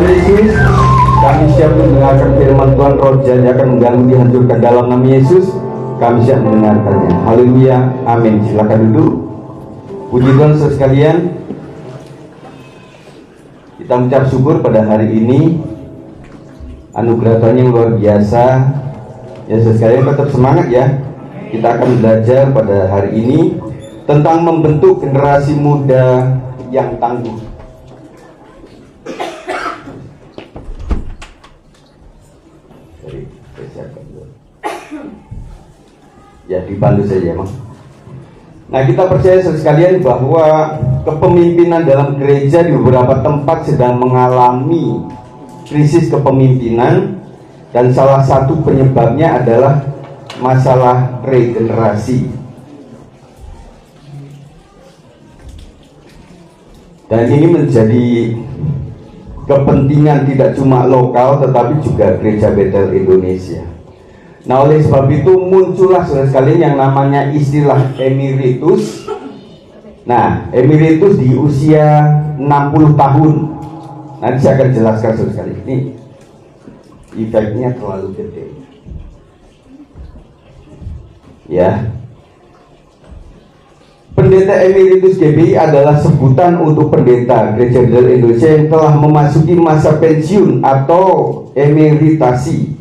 Yesus, kami siap mendengarkan firman Tuhan. Roh jahat akan mengganggu, dihancurkan dalam nama Yesus. Kami siap mendengarkannya. Haleluya, amin. Silakan duduk. Puji Tuhan saudara sekalian. Kita mengucap syukur pada hari ini, anugerah Tuhan yang luar biasa. Ya saudara sekalian, tetap semangat ya. Kita akan belajar pada hari ini tentang membentuk generasi muda yang tangguh. Ya, dibantu saja, Mas. Nah, kita percaya sekalian bahwa kepemimpinan dalam gereja di beberapa tempat sedang mengalami krisis kepemimpinan, dan salah satu penyebabnya adalah masalah regenerasi. Dan ini menjadi kepentingan tidak cuma lokal tetapi juga Gereja Betel Indonesia. Nah, oleh sebab itu muncullah saudara sekalian yang namanya istilah emeritus. Nah, emeritus di usia 60 tahun. Nanti saya akan jelaskan saudara sekalian. Ini efeknya terlalu gede. Ya. Pendeta emeritus GBI adalah sebutan untuk pendeta Gereja Betel Indonesia yang telah memasuki masa pensiun atau emeritasi.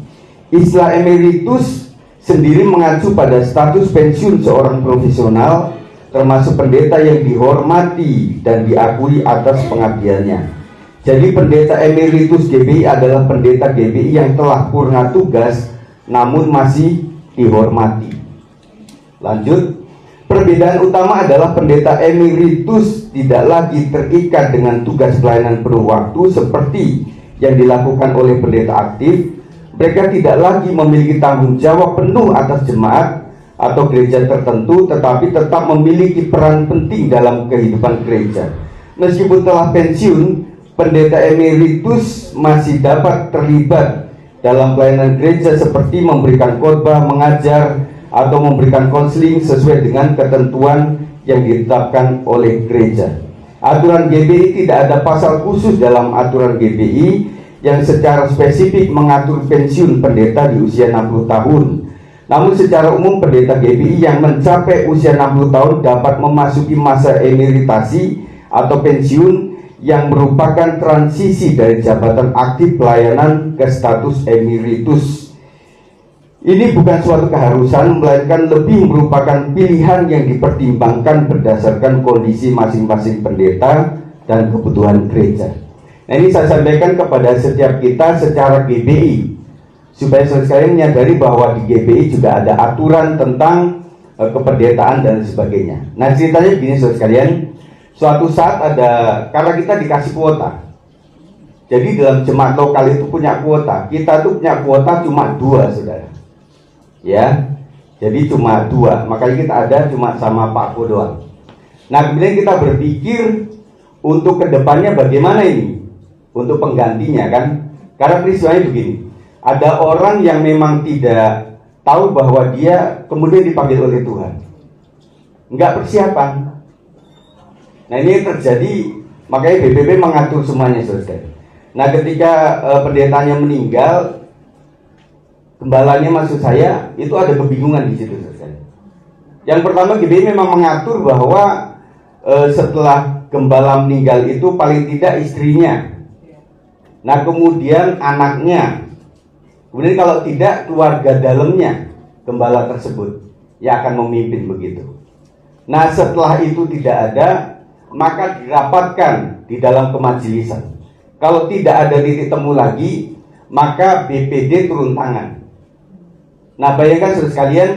Istilah emeritus sendiri mengacu pada status pensiun seorang profesional, termasuk pendeta yang dihormati dan diakui atas pengabdiannya. Jadi pendeta emeritus GBI adalah pendeta GBI yang telah purna tugas namun masih dihormati. Lanjut. Perbedaan utama adalah pendeta emeritus tidak lagi terikat dengan tugas pelayanan penuh waktu seperti yang dilakukan oleh pendeta aktif. Mereka tidak lagi memiliki tanggung jawab penuh atas jemaat atau gereja tertentu, tetapi tetap memiliki peran penting dalam kehidupan gereja. Meskipun telah pensiun, pendeta emeritus masih dapat terlibat dalam pelayanan gereja seperti memberikan khotbah, mengajar, atau memberikan konseling sesuai dengan ketentuan yang ditetapkan oleh gereja. Aturan GBI tidak ada pasal khusus dalam aturan GBI yang secara spesifik mengatur pensiun pendeta di usia 60 tahun. Namun secara umum pendeta GBI yang mencapai usia 60 tahun dapat memasuki masa emeritasi atau pensiun yang merupakan transisi dari jabatan aktif pelayanan ke status emeritus. Ini bukan suatu keharusan, melainkan lebih merupakan pilihan yang dipertimbangkan berdasarkan kondisi masing-masing pendeta dan kebutuhan gereja. Nah, ini saya sampaikan kepada setiap kita secara GBI, supaya saudara sekalian menyadari bahwa di GBI juga ada aturan tentang kependetaan dan sebagainya. Nah, ceritanya begini saudara sekalian, suatu saat ada, karena kita dikasih kuota. Jadi dalam jemaat lokal itu punya kuota. Kita tuh punya kuota cuma 2, saudara. Ya, jadi cuma 2. Makanya kita ada cuma sama Pak Ko doang. Nah, kemudian kita berpikir untuk kedepannya bagaimana ini? Untuk penggantinya kan? Karena peristiwanya begini, ada orang yang memang tidak tahu bahwa dia kemudian dipanggil oleh Tuhan, nggak persiapan. Nah, ini terjadi, makanya BPP mengatur semuanya selesai. Nah, ketika pendetanya meninggal, gembalanya maksud saya, itu ada kebingungan di situ selesai. Yang pertama, GBI memang mengatur bahwa setelah gembala meninggal itu paling tidak istrinya. Nah, kemudian anaknya. Kemudian kalau tidak, keluarga dalamnya gembala tersebut yang akan memimpin begitu. Nah, setelah itu tidak ada, maka dirapatkan di dalam kemajelisan. Kalau tidak ada titik temu lagi, maka BPD turun tangan. Nah, bayangkan saudara sekalian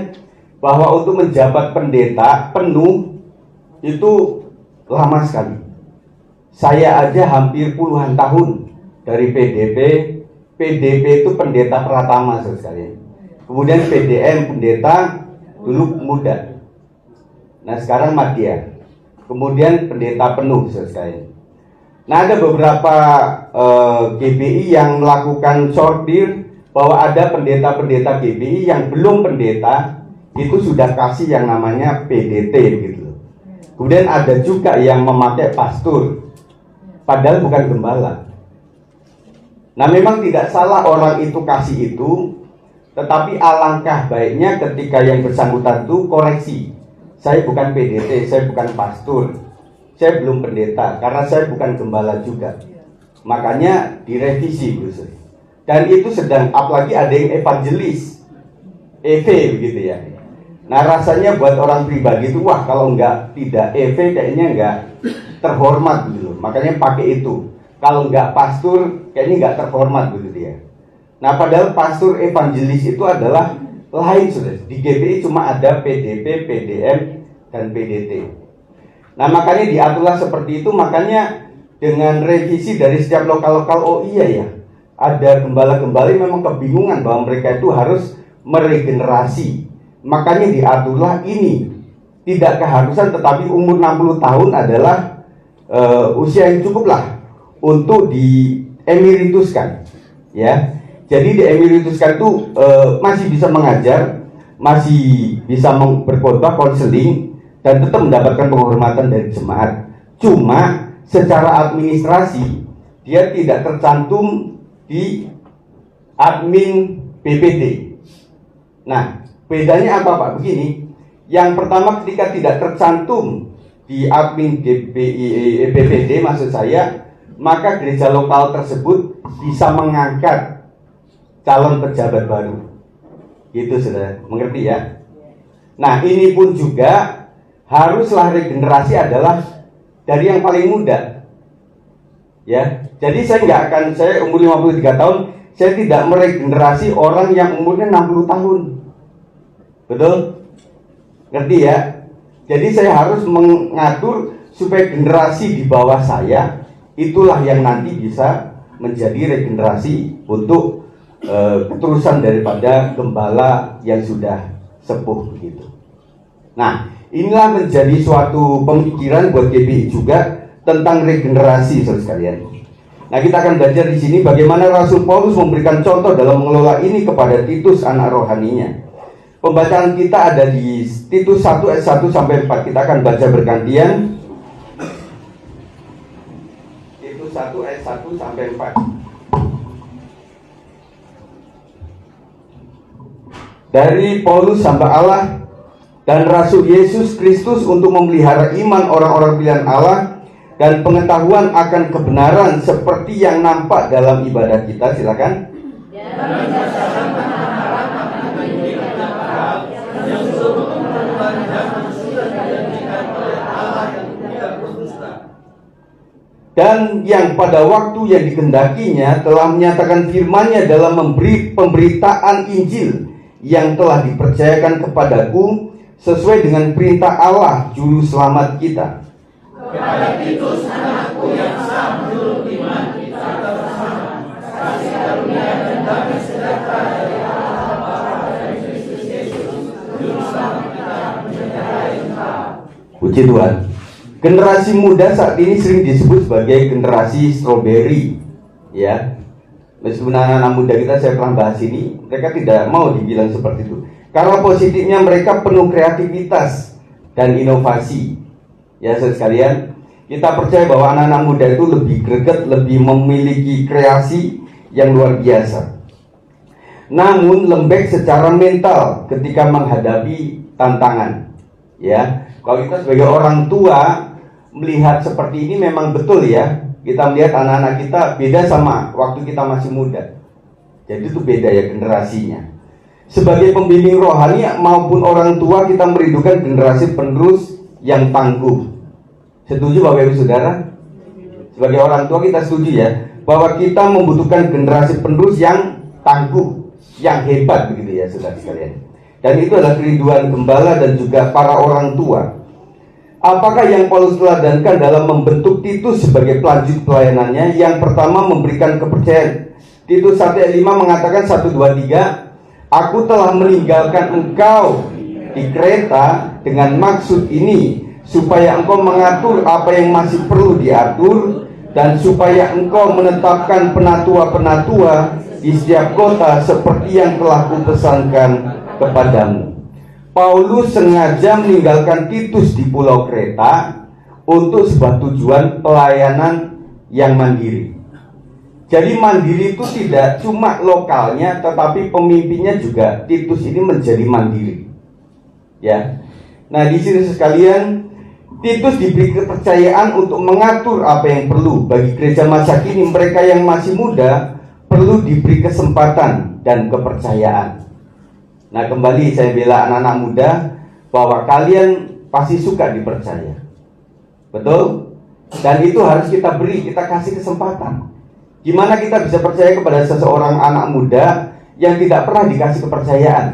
bahwa untuk menjabat pendeta penuh itu lama sekali. Saya aja hampir puluhan tahun dari PDP itu pendeta Pratama saudara sekalian. Kemudian PDM pendeta dulu muda. Nah, sekarang Madya. Kemudian pendeta penuh saudara sekalian. Nah, ada beberapa GBI yang melakukan sortir bahwa ada pendeta-pendeta GBI yang belum pendeta itu sudah kasih yang namanya PDT gitu. Kemudian ada juga yang memakai pastor, padahal bukan gembala. Nah, memang tidak salah orang itu kasih itu, tetapi alangkah baiknya ketika yang bersangkutan itu koreksi. Saya bukan PDT, saya bukan pastor, saya belum pendeta, karena saya bukan gembala juga. Makanya direvisi, Gus. Dan itu sedang, apalagi ada yang evangelis, EV begitu ya. Nah, rasanya buat orang pribadi itu, wah kalau tidak EV kayaknya nggak terhormat gitu. Makanya pakai itu. Kalau nggak pastor, kayaknya nggak terhormat gitu dia. Nah, padahal pastor evangelis itu adalah lain, sudah. Di GPI cuma ada PDP, PDM, dan PDT. Nah, makanya diaturlah seperti itu. Makanya dengan revisi dari setiap lokal-lokal, oh iya ya, ada gembala-gembala yang memang kebingungan bahwa mereka itu harus meregenerasi. Makanya diaturlah ini. Tidak keharusan, tetapi umur 60 tahun adalah usia yang cukuplah untuk diemerituskan, ya. Jadi diemerituskan itu masih bisa mengajar, masih bisa berkhotbah, konseling, dan tetap mendapatkan penghormatan dari jemaat. Cuma secara administrasi dia tidak tercantum di admin BPD. Nah, bedanya apa Pak? Begini, yang pertama ketika tidak tercantum di admin BPD maksud saya, maka gereja lokal tersebut bisa mengangkat calon pejabat baru. Gitu sudah, mengerti ya? Nah, ini pun juga haruslah regenerasi adalah dari yang paling muda. Ya, jadi saya umur 53 tahun, saya tidak meregenerasi orang yang umurnya 60 tahun. Betul? Ngerti ya? Jadi saya harus mengatur supaya generasi di bawah saya itulah yang nanti bisa menjadi regenerasi untuk keterusan daripada gembala yang sudah sepuh begitu. Nah, inilah menjadi suatu pemikiran buat GPI juga tentang regenerasi, saudara sekalian. Nah, kita akan belajar di sini bagaimana Rasul Paulus memberikan contoh dalam mengelola ini kepada Titus anak rohaninya. Pembacaan kita ada di Titus 1 ayat 1 sampai 4. Kita akan baca bergantian. Titus 1 ayat 1 sampai 4. Dari Paulus hamba Allah dan Rasul Yesus Kristus untuk memelihara iman orang-orang pilihan Allah dan pengetahuan akan kebenaran seperti yang nampak dalam ibadah kita. Silakan. Dan yang pada waktu yang dikehendakinya telah menyatakan firman-Nya dalam memberi pemberitaan Injil yang telah dipercayakan kepadaku sesuai dengan perintah Allah juru selamat kita. Kepada Titus anakku yang sah menurut iman kita bersama, kasih karunia dan damai sejahtera dari Allah Bapa dan Kristus Yesus juru selamat kita menyertai engkau. Puji Tuhan. Generasi muda saat ini sering disebut sebagai generasi stroberi, ya. Meskipun anak-anak muda kita, saya pernah bahas ini, mereka tidak mau dibilang seperti itu. Karena positifnya mereka penuh kreativitas dan inovasi. Ya, saudara sekalian, kita percaya bahwa anak-anak muda itu lebih greget, lebih memiliki kreasi yang luar biasa. Namun lembek secara mental ketika menghadapi tantangan. Ya, kalau kita sebagai orang tua melihat seperti ini memang betul ya. Kita melihat anak-anak kita beda sama waktu kita masih muda. Jadi itu beda ya generasinya. Sebagai pembimbing rohani maupun orang tua, kita merindukan generasi penerus yang tangguh. Setuju Bapak Ibu Saudara? Sebagai orang tua kita setuju ya, bahwa kita membutuhkan generasi penerus yang tangguh, yang hebat begitu ya saudara sekalian. Dan itu adalah kerinduan gembala dan juga para orang tua. Apakah yang Paulus teladankan dalam membentuk Titus sebagai pelanjut pelayanannya? Yang pertama, memberikan kepercayaan. Titus 1 ayat 5 mengatakan 1, 2, 3, aku telah meninggalkan engkau di Kreta dengan maksud ini, supaya engkau mengatur apa yang masih perlu diatur, dan supaya engkau menetapkan penatua-penatua di setiap kota seperti yang telah kupesankan kepadamu. Paulus sengaja meninggalkan Titus di Pulau Kreta untuk sebuah tujuan pelayanan yang mandiri. Jadi mandiri itu tidak cuma lokalnya, tetapi pemimpinnya juga Titus ini menjadi mandiri. Ya. Nah, di sini sekalian, Titus diberi kepercayaan untuk mengatur apa yang perlu bagi gereja masa kini. Mereka yang masih muda perlu diberi kesempatan dan kepercayaan. Nah, kembali saya bela anak-anak muda bahwa kalian pasti suka dipercaya. Betul? Dan itu harus kita beri, kita kasih kesempatan. Gimana kita bisa percaya kepada seseorang anak muda yang tidak pernah dikasih kepercayaan?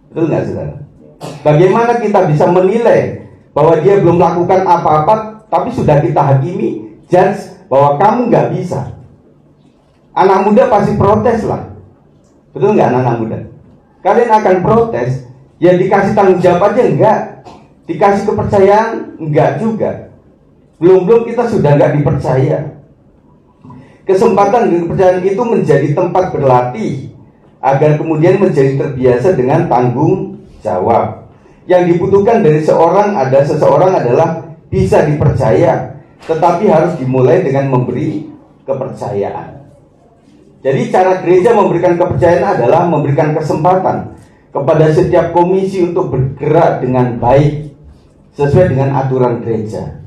Betul nggak, saudara? Bagaimana kita bisa menilai bahwa dia belum melakukan apa-apa, tapi sudah kita hakimi, judge bahwa kamu nggak bisa? Anak muda pasti protes lah. Betul nggak, anak-anak muda? Kalian akan protes. Ya dikasih tanggung jawab aja enggak, dikasih kepercayaan enggak juga. Belum kita sudah nggak dipercaya. Kesempatan dan kepercayaan itu menjadi tempat berlatih agar kemudian menjadi terbiasa dengan tanggung jawab. Yang dibutuhkan dari seseorang adalah bisa dipercaya, tetapi harus dimulai dengan memberi kepercayaan. Jadi cara gereja memberikan kepercayaan adalah memberikan kesempatan kepada setiap komisi untuk bergerak dengan baik sesuai dengan aturan gereja.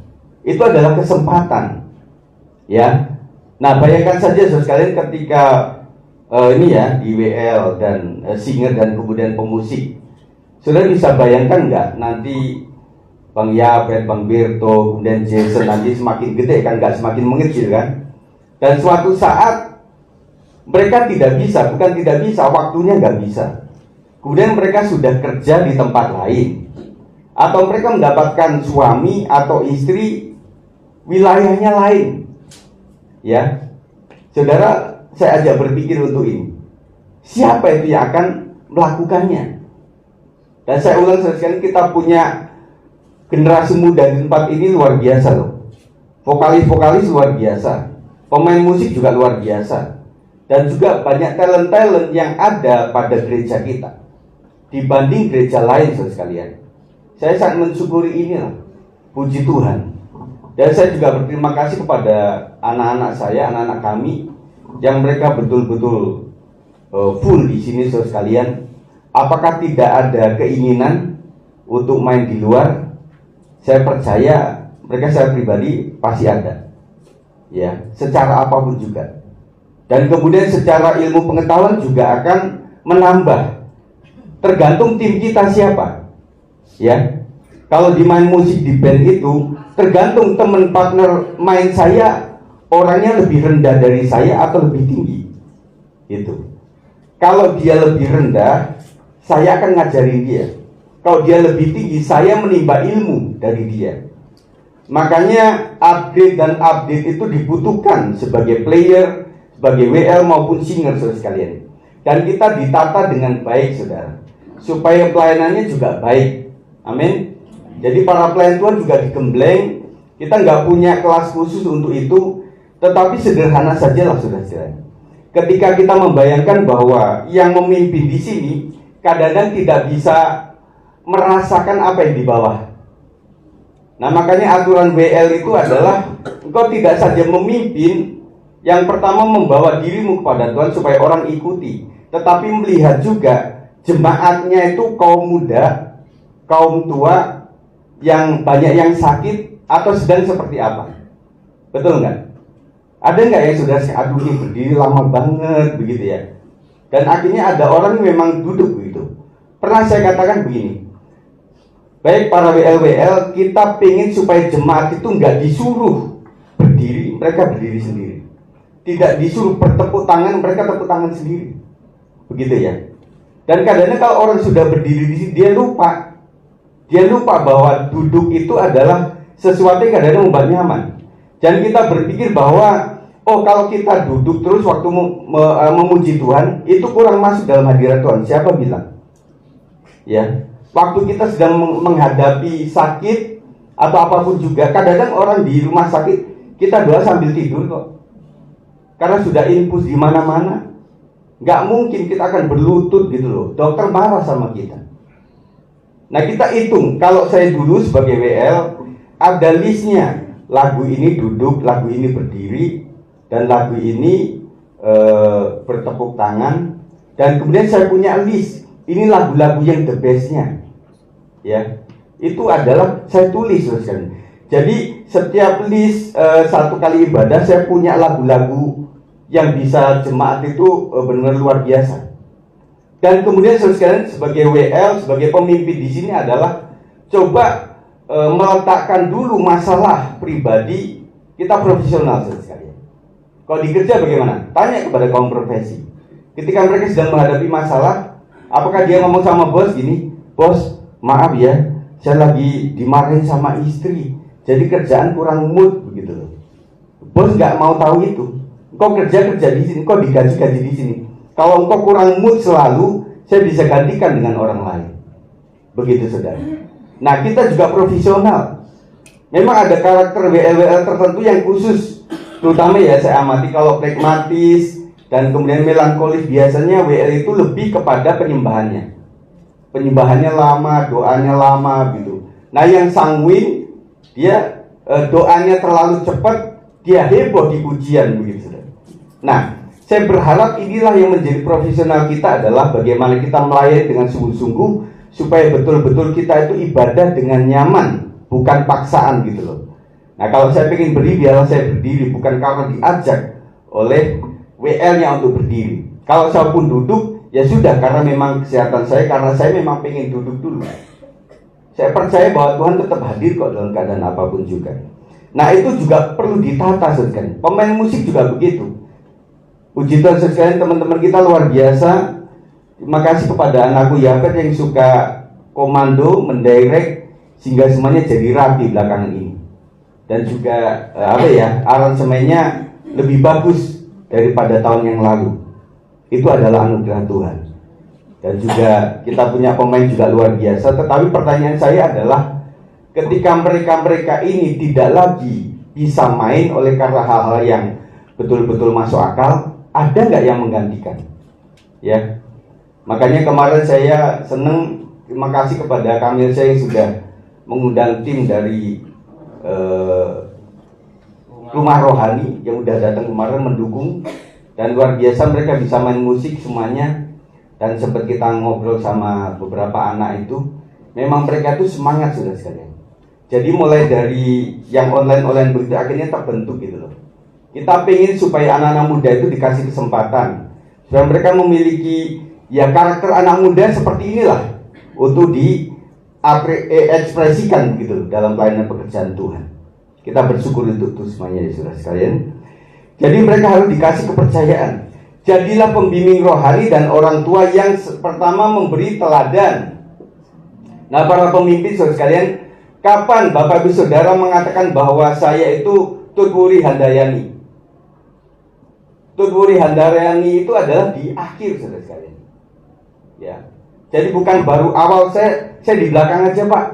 Itu adalah kesempatan, ya. Nah, bayangkan saja saudara sekalian ketika ini ya di WL dan singer dan kemudian pemusik. Saudara bisa bayangkan nggak nanti Bang Yapet, Bang Berto, kemudian Jason nanti semakin gede kan, nggak semakin mengecil kan? Dan suatu saat mereka bukan tidak bisa, waktunya nggak bisa. Kemudian mereka sudah kerja di tempat lain, atau mereka mendapatkan suami atau istri wilayahnya lain. Ya, saudara, saya ajak berpikir untuk ini. Siapa itu yang akan melakukannya? Dan saya ulang sekali, kita punya generasi muda di tempat ini luar biasa loh. Vokalis luar biasa, pemain musik juga luar biasa, dan juga banyak talent yang ada pada gereja kita dibanding gereja lain, saudara sekalian. Saya sangat mensyukuri inilah, puji Tuhan. Dan saya juga berterima kasih kepada anak-anak saya, anak-anak kami, yang mereka betul-betul full di sini, saudara sekalian. Apakah tidak ada keinginan untuk main di luar? Saya percaya mereka, saya pribadi pasti ada, ya, secara apapun juga. Dan kemudian secara ilmu pengetahuan juga akan menambah. Tergantung tim kita siapa, ya. Kalau di main musik di band itu, tergantung teman partner main saya orangnya lebih rendah dari saya atau lebih tinggi. Itu. Kalau dia lebih rendah, saya akan ngajarin dia. Kalau dia lebih tinggi, saya menimba ilmu dari dia. Makanya update itu dibutuhkan sebagai player, sebagai WL maupun singer, saudara sekalian. Dan kita ditata dengan baik, saudara, supaya pelayanannya juga baik. Amin. Jadi para pelayan Tuhan juga digembleng. Kita nggak punya kelas khusus untuk itu, tetapi sederhana sajalah, saudara-saudara. Ketika kita membayangkan bahwa yang memimpin di sini kadang-kadang tidak bisa merasakan apa yang di bawah. Nah, makanya aturan WL itu adalah engkau tidak saja memimpin, yang pertama membawa dirimu kepada Tuhan supaya orang ikuti, tetapi melihat juga jemaatnya itu kaum muda, kaum tua, yang banyak yang sakit atau sedang seperti apa. Betul nggak? Ada nggak yang sudah aduh ini berdiri lama banget begitu ya? Dan akhirnya ada orang yang memang duduk begitu. Pernah saya katakan begini, baik para WL, kita pengen supaya jemaat itu nggak disuruh berdiri, mereka berdiri sendiri. Tidak disuruh bertepuk tangan, mereka tepuk tangan sendiri. Begitu ya. Dan kadang-kadang kalau orang sudah berdiri di sini, dia lupa bahwa duduk itu adalah sesuatu yang kadang-kadang membuat nyaman. Dan kita berpikir bahwa kalau kita duduk terus waktu memuji Tuhan, itu kurang masuk dalam hadirat Tuhan. Siapa bilang? Ya, waktu kita sedang menghadapi sakit atau apapun juga, kadang-kadang orang di rumah sakit kita doa sambil tidur kok. Karena sudah infus di mana-mana. Nggak mungkin kita akan berlutut gitu loh. Dokter marah sama kita. Nah, kita hitung, kalau saya dulu sebagai WL, ada listnya. Lagu ini duduk, lagu ini berdiri, dan lagu ini bertepuk tangan, dan kemudian saya punya list, ini lagu-lagu yang the bestnya, ya, itu adalah saya tulis sekali. Jadi setiap list satu kali ibadah saya punya lagu-lagu yang bisa jemaat itu benar-benar luar biasa. Dan kemudian sekalian sebagai WL, sebagai pemimpin di sini adalah coba meletakkan dulu masalah pribadi kita profesional sekalian. Kalau di kerja bagaimana? Tanya kepada kaum profesi. Ketika mereka sedang menghadapi masalah, apakah dia ngomong sama bos gini, bos, maaf ya, saya lagi dimarahin sama istri, jadi kerjaan kurang mood begitu loh. Bos nggak mau tahu itu. Engkau kerja di sini, engkau digaji di sini. Kalau engkau kurang mood selalu, saya bisa gantikan dengan orang lain. Begitu saudara. Nah, kita juga profesional. Memang ada karakter WL tertentu yang khusus. Terutama ya saya amati kalau pragmatis dan kemudian melankolis, biasanya WL itu lebih kepada penyembahannya. Penyembahannya lama, doanya lama gitu. Nah, yang sanguin dia doanya terlalu cepat, dia heboh di pujian begitu saudara. Nah, saya berharap inilah yang menjadi profesional kita adalah bagaimana kita melayani dengan sungguh-sungguh supaya betul-betul kita itu ibadah dengan nyaman, bukan paksaan gitu loh. Nah, kalau saya pengen berdiri, biarlah saya berdiri, bukan karena diajak oleh WL-nya untuk berdiri. Kalau saya pun duduk, ya sudah, karena memang kesehatan saya, karena saya memang pengen duduk dulu. Saya percaya bahwa Tuhan tetap hadir kok dalam keadaan apapun juga. Nah, itu juga perlu ditata sekali. Pemain musik juga begitu. Puji Tuhan sekalian, teman-teman kita luar biasa. Terima kasih kepada anakku Yafet yang suka komando, mendirect, sehingga semuanya jadi rapi belakangan ini. Dan juga aransemennya lebih bagus daripada tahun yang lalu. Itu adalah anugerah Tuhan. Dan juga kita punya pemain juga luar biasa. Tetapi pertanyaan saya adalah, ketika mereka ini tidak lagi bisa main oleh karena hal-hal yang betul-betul masuk akal, ada nggak yang menggantikan? Ya, makanya kemarin saya senang, terima kasih kepada Kamil saya yang sudah mengundang tim dari Rumah Rohani yang udah datang kemarin mendukung, dan luar biasa mereka bisa main musik semuanya. Dan sempat kita ngobrol sama beberapa anak itu, memang mereka itu semangat sudah sekalian. Jadi mulai dari yang online begitu akhirnya terbentuk gitu loh. Kita pengen supaya anak-anak muda itu dikasih kesempatan, supaya mereka memiliki ya karakter anak muda seperti inilah untuk diekspresikan gitu dalam pelayanan pekerjaan Tuhan. Kita bersyukur untuk itu semuanya ya saudara sekalian. Jadi mereka harus dikasih kepercayaan. Jadilah pembimbing rohani dan orang tua yang pertama memberi teladan. Nah, para pemimpin saudara sekalian, kapan Bapak Ibu Saudara mengatakan bahwa saya itu Tutwuri Handayani? Tutwuri Handayani itu adalah di akhir saudara sekalian. Ya. Jadi bukan baru awal, saya di belakang aja Pak,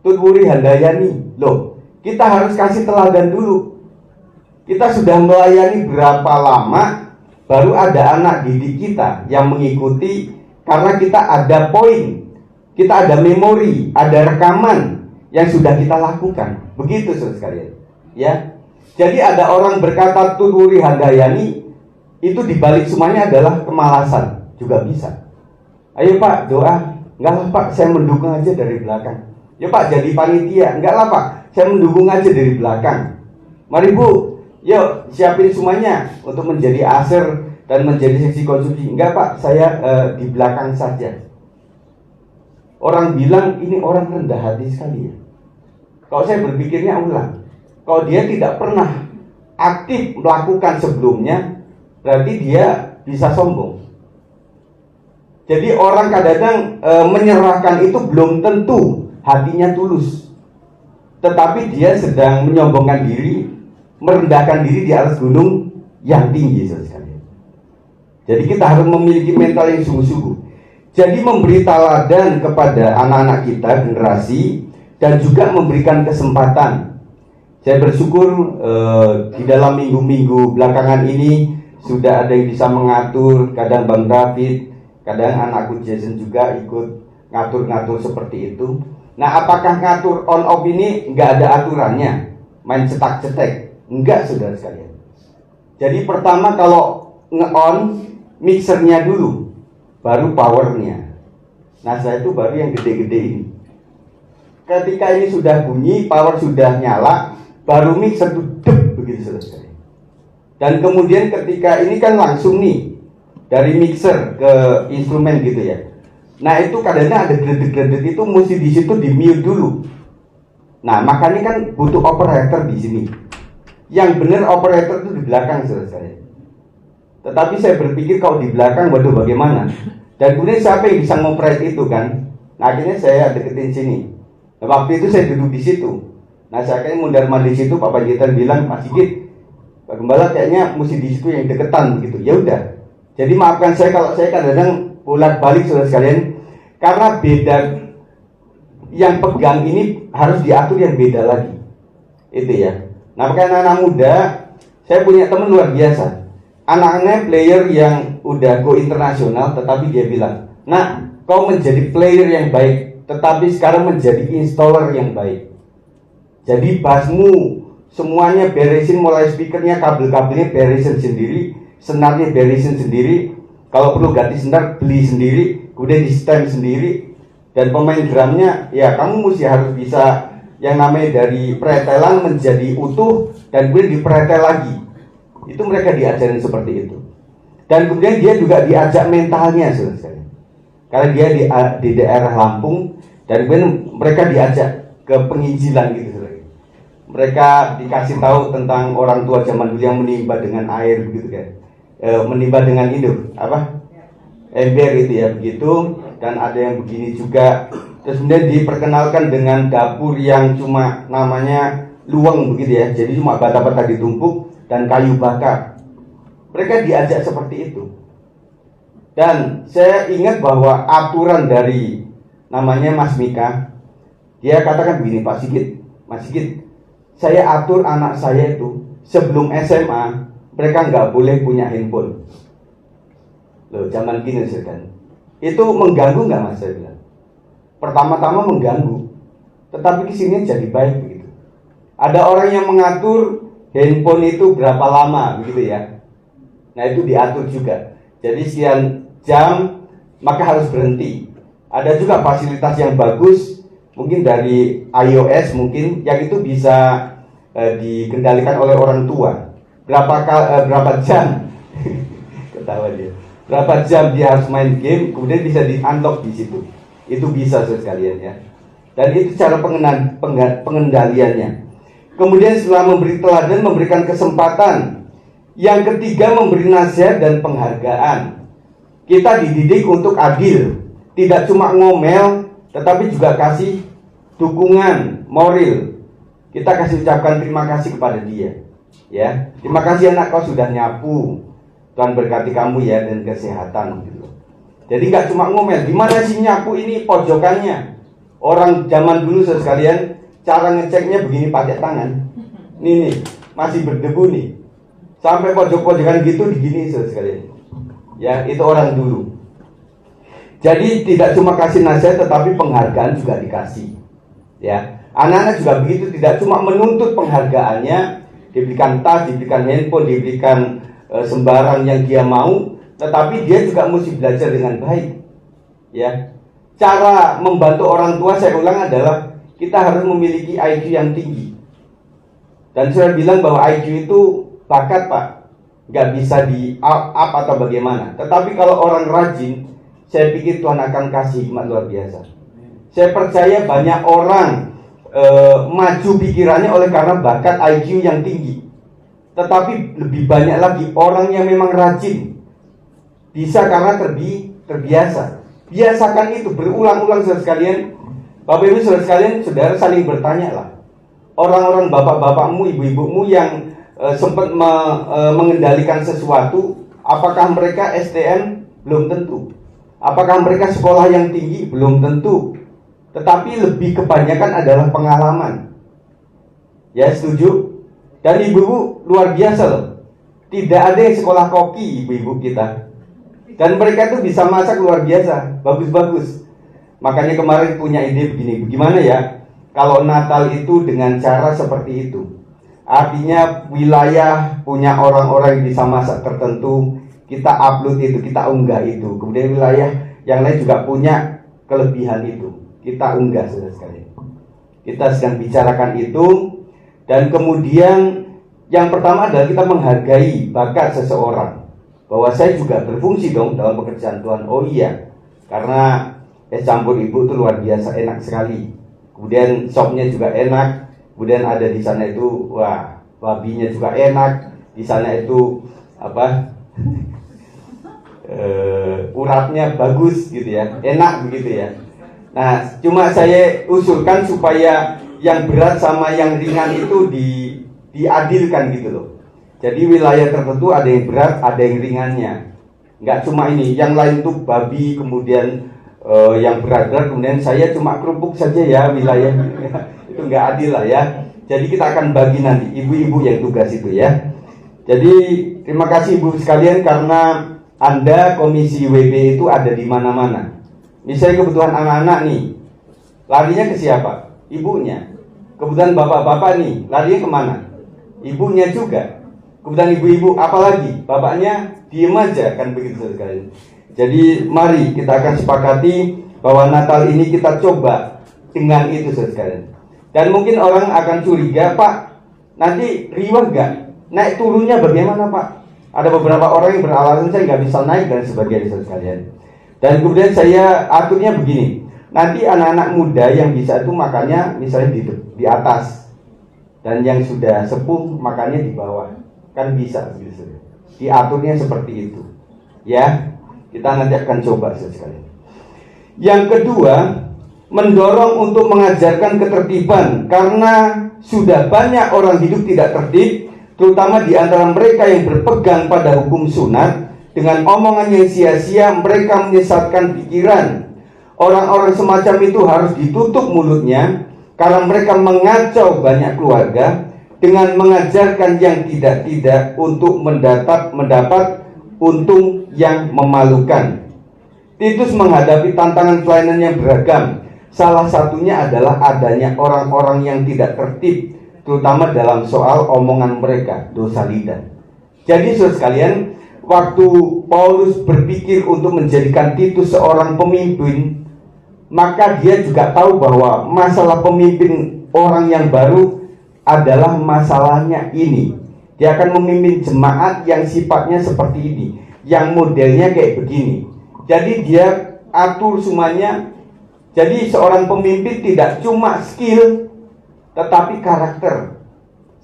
Tutwuri Handayani. Loh, kita harus kasih teladan dulu. Kita sudah melayani berapa lama, baru ada anak didik kita yang mengikuti, karena kita ada poin, kita ada memori, ada rekaman yang sudah kita lakukan. Begitu saudara sekalian. Ya. Jadi ada orang berkata Tutwuri Handayani, itu dibalik semuanya adalah kemalasan, juga bisa. Ayo Pak, doa. Enggak lah Pak, saya mendukung aja dari belakang. Ya Pak, jadi panitia. Enggak lah Pak, saya mendukung aja dari belakang. Mari Bu, yuk siapin semuanya untuk menjadi aser dan menjadi seksi konsumsi. Enggak Pak, saya di belakang saja. Orang bilang ini orang rendah hati sekali ya. Kalau saya berpikirnya ulang, kalau dia tidak pernah aktif melakukan sebelumnya, berarti dia bisa sombong. Jadi orang kadang-kadang menyerahkan itu belum tentu hatinya tulus, tetapi dia sedang menyombongkan diri, merendahkan diri di atas gunung yang tinggi sekali. Jadi kita harus memiliki mental yang sungguh-sungguh. Jadi memberi teladan kepada anak-anak kita, generasi, dan juga memberikan kesempatan. Saya bersyukur di dalam minggu-minggu belakangan ini sudah ada yang bisa mengatur, kadang Bang David, kadang anakku Jason juga ikut ngatur-ngatur seperti itu. Nah, apakah ngatur on off ini nggak ada aturannya? Main cetak-cetek? Enggak, saudara sekalian. Jadi pertama kalau nge-on mixernya dulu, baru powernya. Nah setelah itu baru yang gede-gede ini. Ketika ini sudah bunyi, power sudah nyala, baru mixer itu dep, begitu selesai. Dan kemudian ketika ini kan langsung nih dari mixer ke instrumen gitu ya. Nah itu kadang-kadang ada gredek-gredek itu mesti di situ di mute dulu. Nah makanya kan butuh operator di sini. Yang benar operator itu di belakang selesai. Tetapi saya berpikir kalau di belakang, waduh bagaimana? Dan kemudian siapa yang bisa ngoperate itu kan? Nah akhirnya saya deketin sini. Nah, waktu itu saya duduk di situ. Nah saya akhirnya mundar-mandir di situ. Pak Panjaitan bilang, Pak Sigit, Pak Gembala kayaknya mesti di situ yang deketan gitu. Ya udah. Jadi maafkan saya kalau saya kadang-kadang bolak-balik saudara sekalian, karena beda yang pegang ini harus diatur yang beda lagi. Itu ya. Nah makanya anak muda, saya punya teman luar biasa. Anaknya player yang udah go internasional, tetapi dia bilang, nah kau menjadi player yang baik, tetapi sekarang menjadi installer yang baik. Jadi bassmu semuanya beresin, mulai speakernya, kabel-kabelnya beresin sendiri, senarnya beresin sendiri. Kalau perlu ganti senar beli sendiri, kemudian di stem sendiri. Dan pemain drumnya ya kamu mesti harus bisa yang namanya dari pretelan menjadi utuh dan kemudian dipretel lagi. Itu mereka diajarin seperti itu. Dan kemudian dia juga diajak mentalnya selesai. Karena dia di daerah Lampung dan kemudian mereka diajak ke penginjilan gitu selesai. Mereka dikasih tahu tentang orang tua zaman dulu yang menimba dengan air begitu kan. Menimba dengan itu apa? Ember itu ya begitu. Dan ada yang begini juga. Terus kemudian diperkenalkan dengan dapur yang cuma namanya luweng begitu ya. Jadi cuma bata-bata ditumpuk dan kayu bakar. Mereka diajak seperti itu. Dan saya ingat bahwa aturan dari namanya Mas Mika, dia katakan begini, Pak Sigit, Mas Sigit, saya atur anak saya itu sebelum SMA mereka nggak boleh punya handphone. Loh, zaman gini kan. Itu mengganggu nggak Mas? Saya bilang. Pertama-tama mengganggu, tetapi kesini jadi baik begitu. Ada orang yang mengatur handphone itu berapa lama begitu ya. Nah itu diatur juga. Jadi sekian jam maka harus berhenti. Ada juga fasilitas yang bagus, mungkin dari iOS mungkin yang itu bisa dikendalikan oleh orang tua. Berapa jam? Ketawa dia. Berapa jam dia harus main game, kemudian bisa di-unlock di situ. Itu bisa sekalian ya. Dan itu cara pengendaliannya. Kemudian setelah memberi teladan, memberikan kesempatan. Yang ketiga memberi nasihat dan penghargaan. Kita dididik untuk adil, tidak cuma ngomel, tetapi juga kasih dukungan moral. Kita kasih ucapkan terima kasih kepada dia. Ya, terima kasih anak kau sudah nyapu. Tuhan berkati kamu ya dan kesehatan gitu. Jadi nggak cuma ngomel. Di mana sih nyapu ini pojokannya? Orang zaman dulu sekalian cara ngeceknya begini pakai tangan. Nih masih berdebu nih. Sampai pojok-pojokan gitu digini sekalian. Ya, itu orang dulu. Jadi tidak cuma kasih nasihat tetapi penghargaan juga dikasih. Ya, anak-anak juga begitu, tidak cuma menuntut penghargaannya, diberikan tas, diberikan handphone, diberikan sembarang yang dia mau, tetapi dia juga mesti belajar dengan baik. Ya, cara membantu orang tua saya ulang adalah kita harus memiliki IQ yang tinggi. Dan saya bilang bahwa IQ itu bakat Pak, nggak bisa di up atau bagaimana. Tetapi kalau orang rajin, saya pikir Tuhan akan kasih hikmat luar biasa. Saya percaya banyak orang maju pikirannya oleh karena bakat IQ yang tinggi. Tetapi lebih banyak lagi orang yang memang rajin, bisa karena terbiasa. Biasakan itu berulang-ulang saudara sekalian. Bapak ibu saudara sekalian, saudara saling bertanya lah. Orang-orang bapak-bapakmu, ibu-ibumu yang sempat mengendalikan sesuatu, apakah mereka STM? Belum tentu. Apakah mereka sekolah yang tinggi? Belum tentu. Tetapi lebih kebanyakan adalah pengalaman. Ya, setuju? Dan ibu-ibu luar biasa loh. Tidak ada yang sekolah koki ibu-ibu kita. Dan mereka tuh bisa masak luar biasa, bagus-bagus. Makanya kemarin punya ide begini, bagaimana ya kalau Natal itu dengan cara seperti itu. Artinya wilayah punya orang-orang yang bisa masak tertentu, kita upload itu, kita unggah itu. Kemudian wilayah yang lain juga punya kelebihan itu, kita unggah saudara sekalian. Kita sedang bicarakan itu. Dan kemudian yang pertama adalah kita menghargai bakat seseorang, bahwa saya juga berfungsi dong dalam pekerjaan Tuhan. Oh iya, karena es campur ibu itu luar biasa enak sekali. Kemudian sopnya juga enak. Kemudian ada di sana itu, wah, babinya juga enak. Di sana itu apa? Uratnya bagus gitu ya, enak begitu ya. Nah, cuma saya usulkan supaya yang berat sama yang ringan itu diadilkan gitu loh. Jadi wilayah tertentu ada yang berat, ada yang ringannya. Nggak cuma ini, yang lain tuh babi, kemudian yang berat-berat, kemudian saya cuma kerupuk saja ya wilayah. Itu nggak adil lah ya. Jadi kita akan bagi nanti ibu-ibu yang tugas itu ya. Jadi terima kasih ibu sekalian karena Anda komisi WB itu ada di mana-mana. Misalnya kebutuhan anak-anak nih, larinya ke siapa? Ibunya. Kebutuhan bapak-bapak nih, larinya kemana? Ibunya juga. Kebutuhan ibu-ibu, apalagi bapaknya diem aja, kan begitu sekali. Jadi mari kita akan sepakati bahwa Natal ini kita coba dengan itu sekali. Dan mungkin orang akan curiga, Pak, nanti riwah gak? Naik turunnya bagaimana Pak? Ada beberapa orang yang beralasan saya nggak bisa naik dan sebagainya sekalian. Dan kemudian saya aturnya begini, nanti anak-anak muda yang bisa itu makannya misalnya di atas, dan yang sudah sepuh makannya di bawah, kan bisa gitu. Diaturnya seperti itu, ya. Kita nanti akan coba sekali. Yang kedua, mendorong untuk mengajarkan ketertiban, karena sudah banyak orang hidup tidak tertib, terutama di antara mereka yang berpegang pada hukum sunat. Dengan omongan yang sia-sia mereka menyesatkan pikiran. Orang-orang semacam itu harus ditutup mulutnya, karena mereka mengacau banyak keluarga dengan mengajarkan yang tidak-tidak untuk mendapat untung yang memalukan. Titus menghadapi tantangan pelayanan yang beragam. Salah satunya adalah adanya orang-orang yang tidak tertib, terutama dalam soal omongan mereka, dosa lidah. Jadi saudara sekalian, waktu Paulus berpikir untuk menjadikan Titus seorang pemimpin, maka dia juga tahu bahwa masalah pemimpin orang yang baru adalah masalahnya ini. Dia akan memimpin jemaat yang sifatnya seperti ini, yang modelnya kayak begini. Jadi dia atur semuanya. Jadi seorang pemimpin tidak cuma skill, tetapi karakter.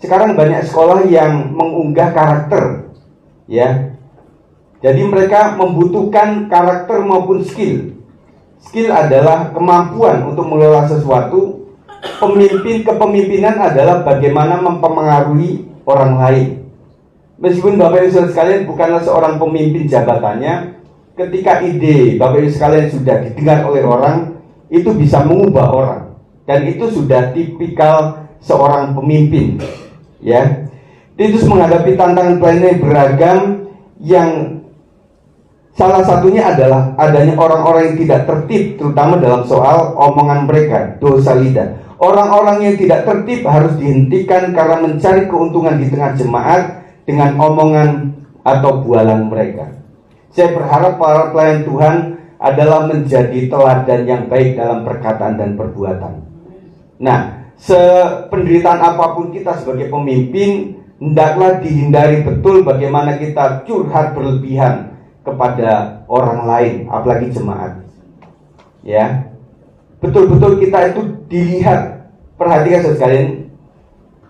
Sekarang banyak sekolah yang mengunggah karakter, ya. Jadi mereka membutuhkan karakter maupun skill. Skill adalah kemampuan untuk mengelola sesuatu. Kepemimpinan adalah bagaimana mempengaruhi orang lain. Meskipun Bapak Ibu Saudara sekalian bukanlah seorang pemimpin jabatannya, ketika ide Bapak Ibu sekalian sudah didengar oleh orang, itu bisa mengubah orang. Dan itu sudah tipikal seorang pemimpin, ya. Titus menghadapi tantangan pelayanan yang beragam, yang salah satunya adalah adanya orang-orang yang tidak tertib, terutama dalam soal omongan mereka, dosa lidah. Orang-orang yang tidak tertib harus dihentikan karena mencari keuntungan di tengah jemaat dengan omongan atau bualan mereka. Saya berharap para pelayan Tuhan adalah menjadi teladan yang baik dalam perkataan dan perbuatan. Nah, sependeritaan apapun kita sebagai pemimpin, hendaklah dihindari betul bagaimana kita curhat berlebihan kepada orang lain, apalagi jemaat. Ya, betul-betul kita itu dilihat. Perhatikan sekalian,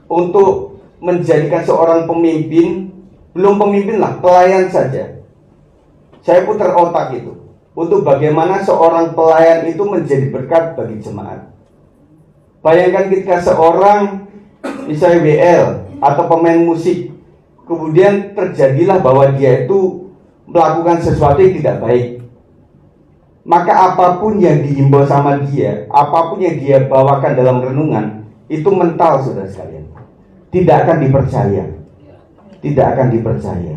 untuk menjadikan seorang pemimpin, belum pemimpin lah, pelayan saja. Saya putar otak itu, untuk bagaimana seorang pelayan itu menjadi berkat bagi jemaat. Bayangkan ketika seorang, misalnya WL atau pemain musik, kemudian terjadilah bahwa dia itu melakukan sesuatu yang tidak baik, maka apapun yang dihimbau sama dia, apapun yang dia bawakan dalam renungan, itu mental saudara sekalian, tidak akan dipercaya. Tidak akan dipercaya.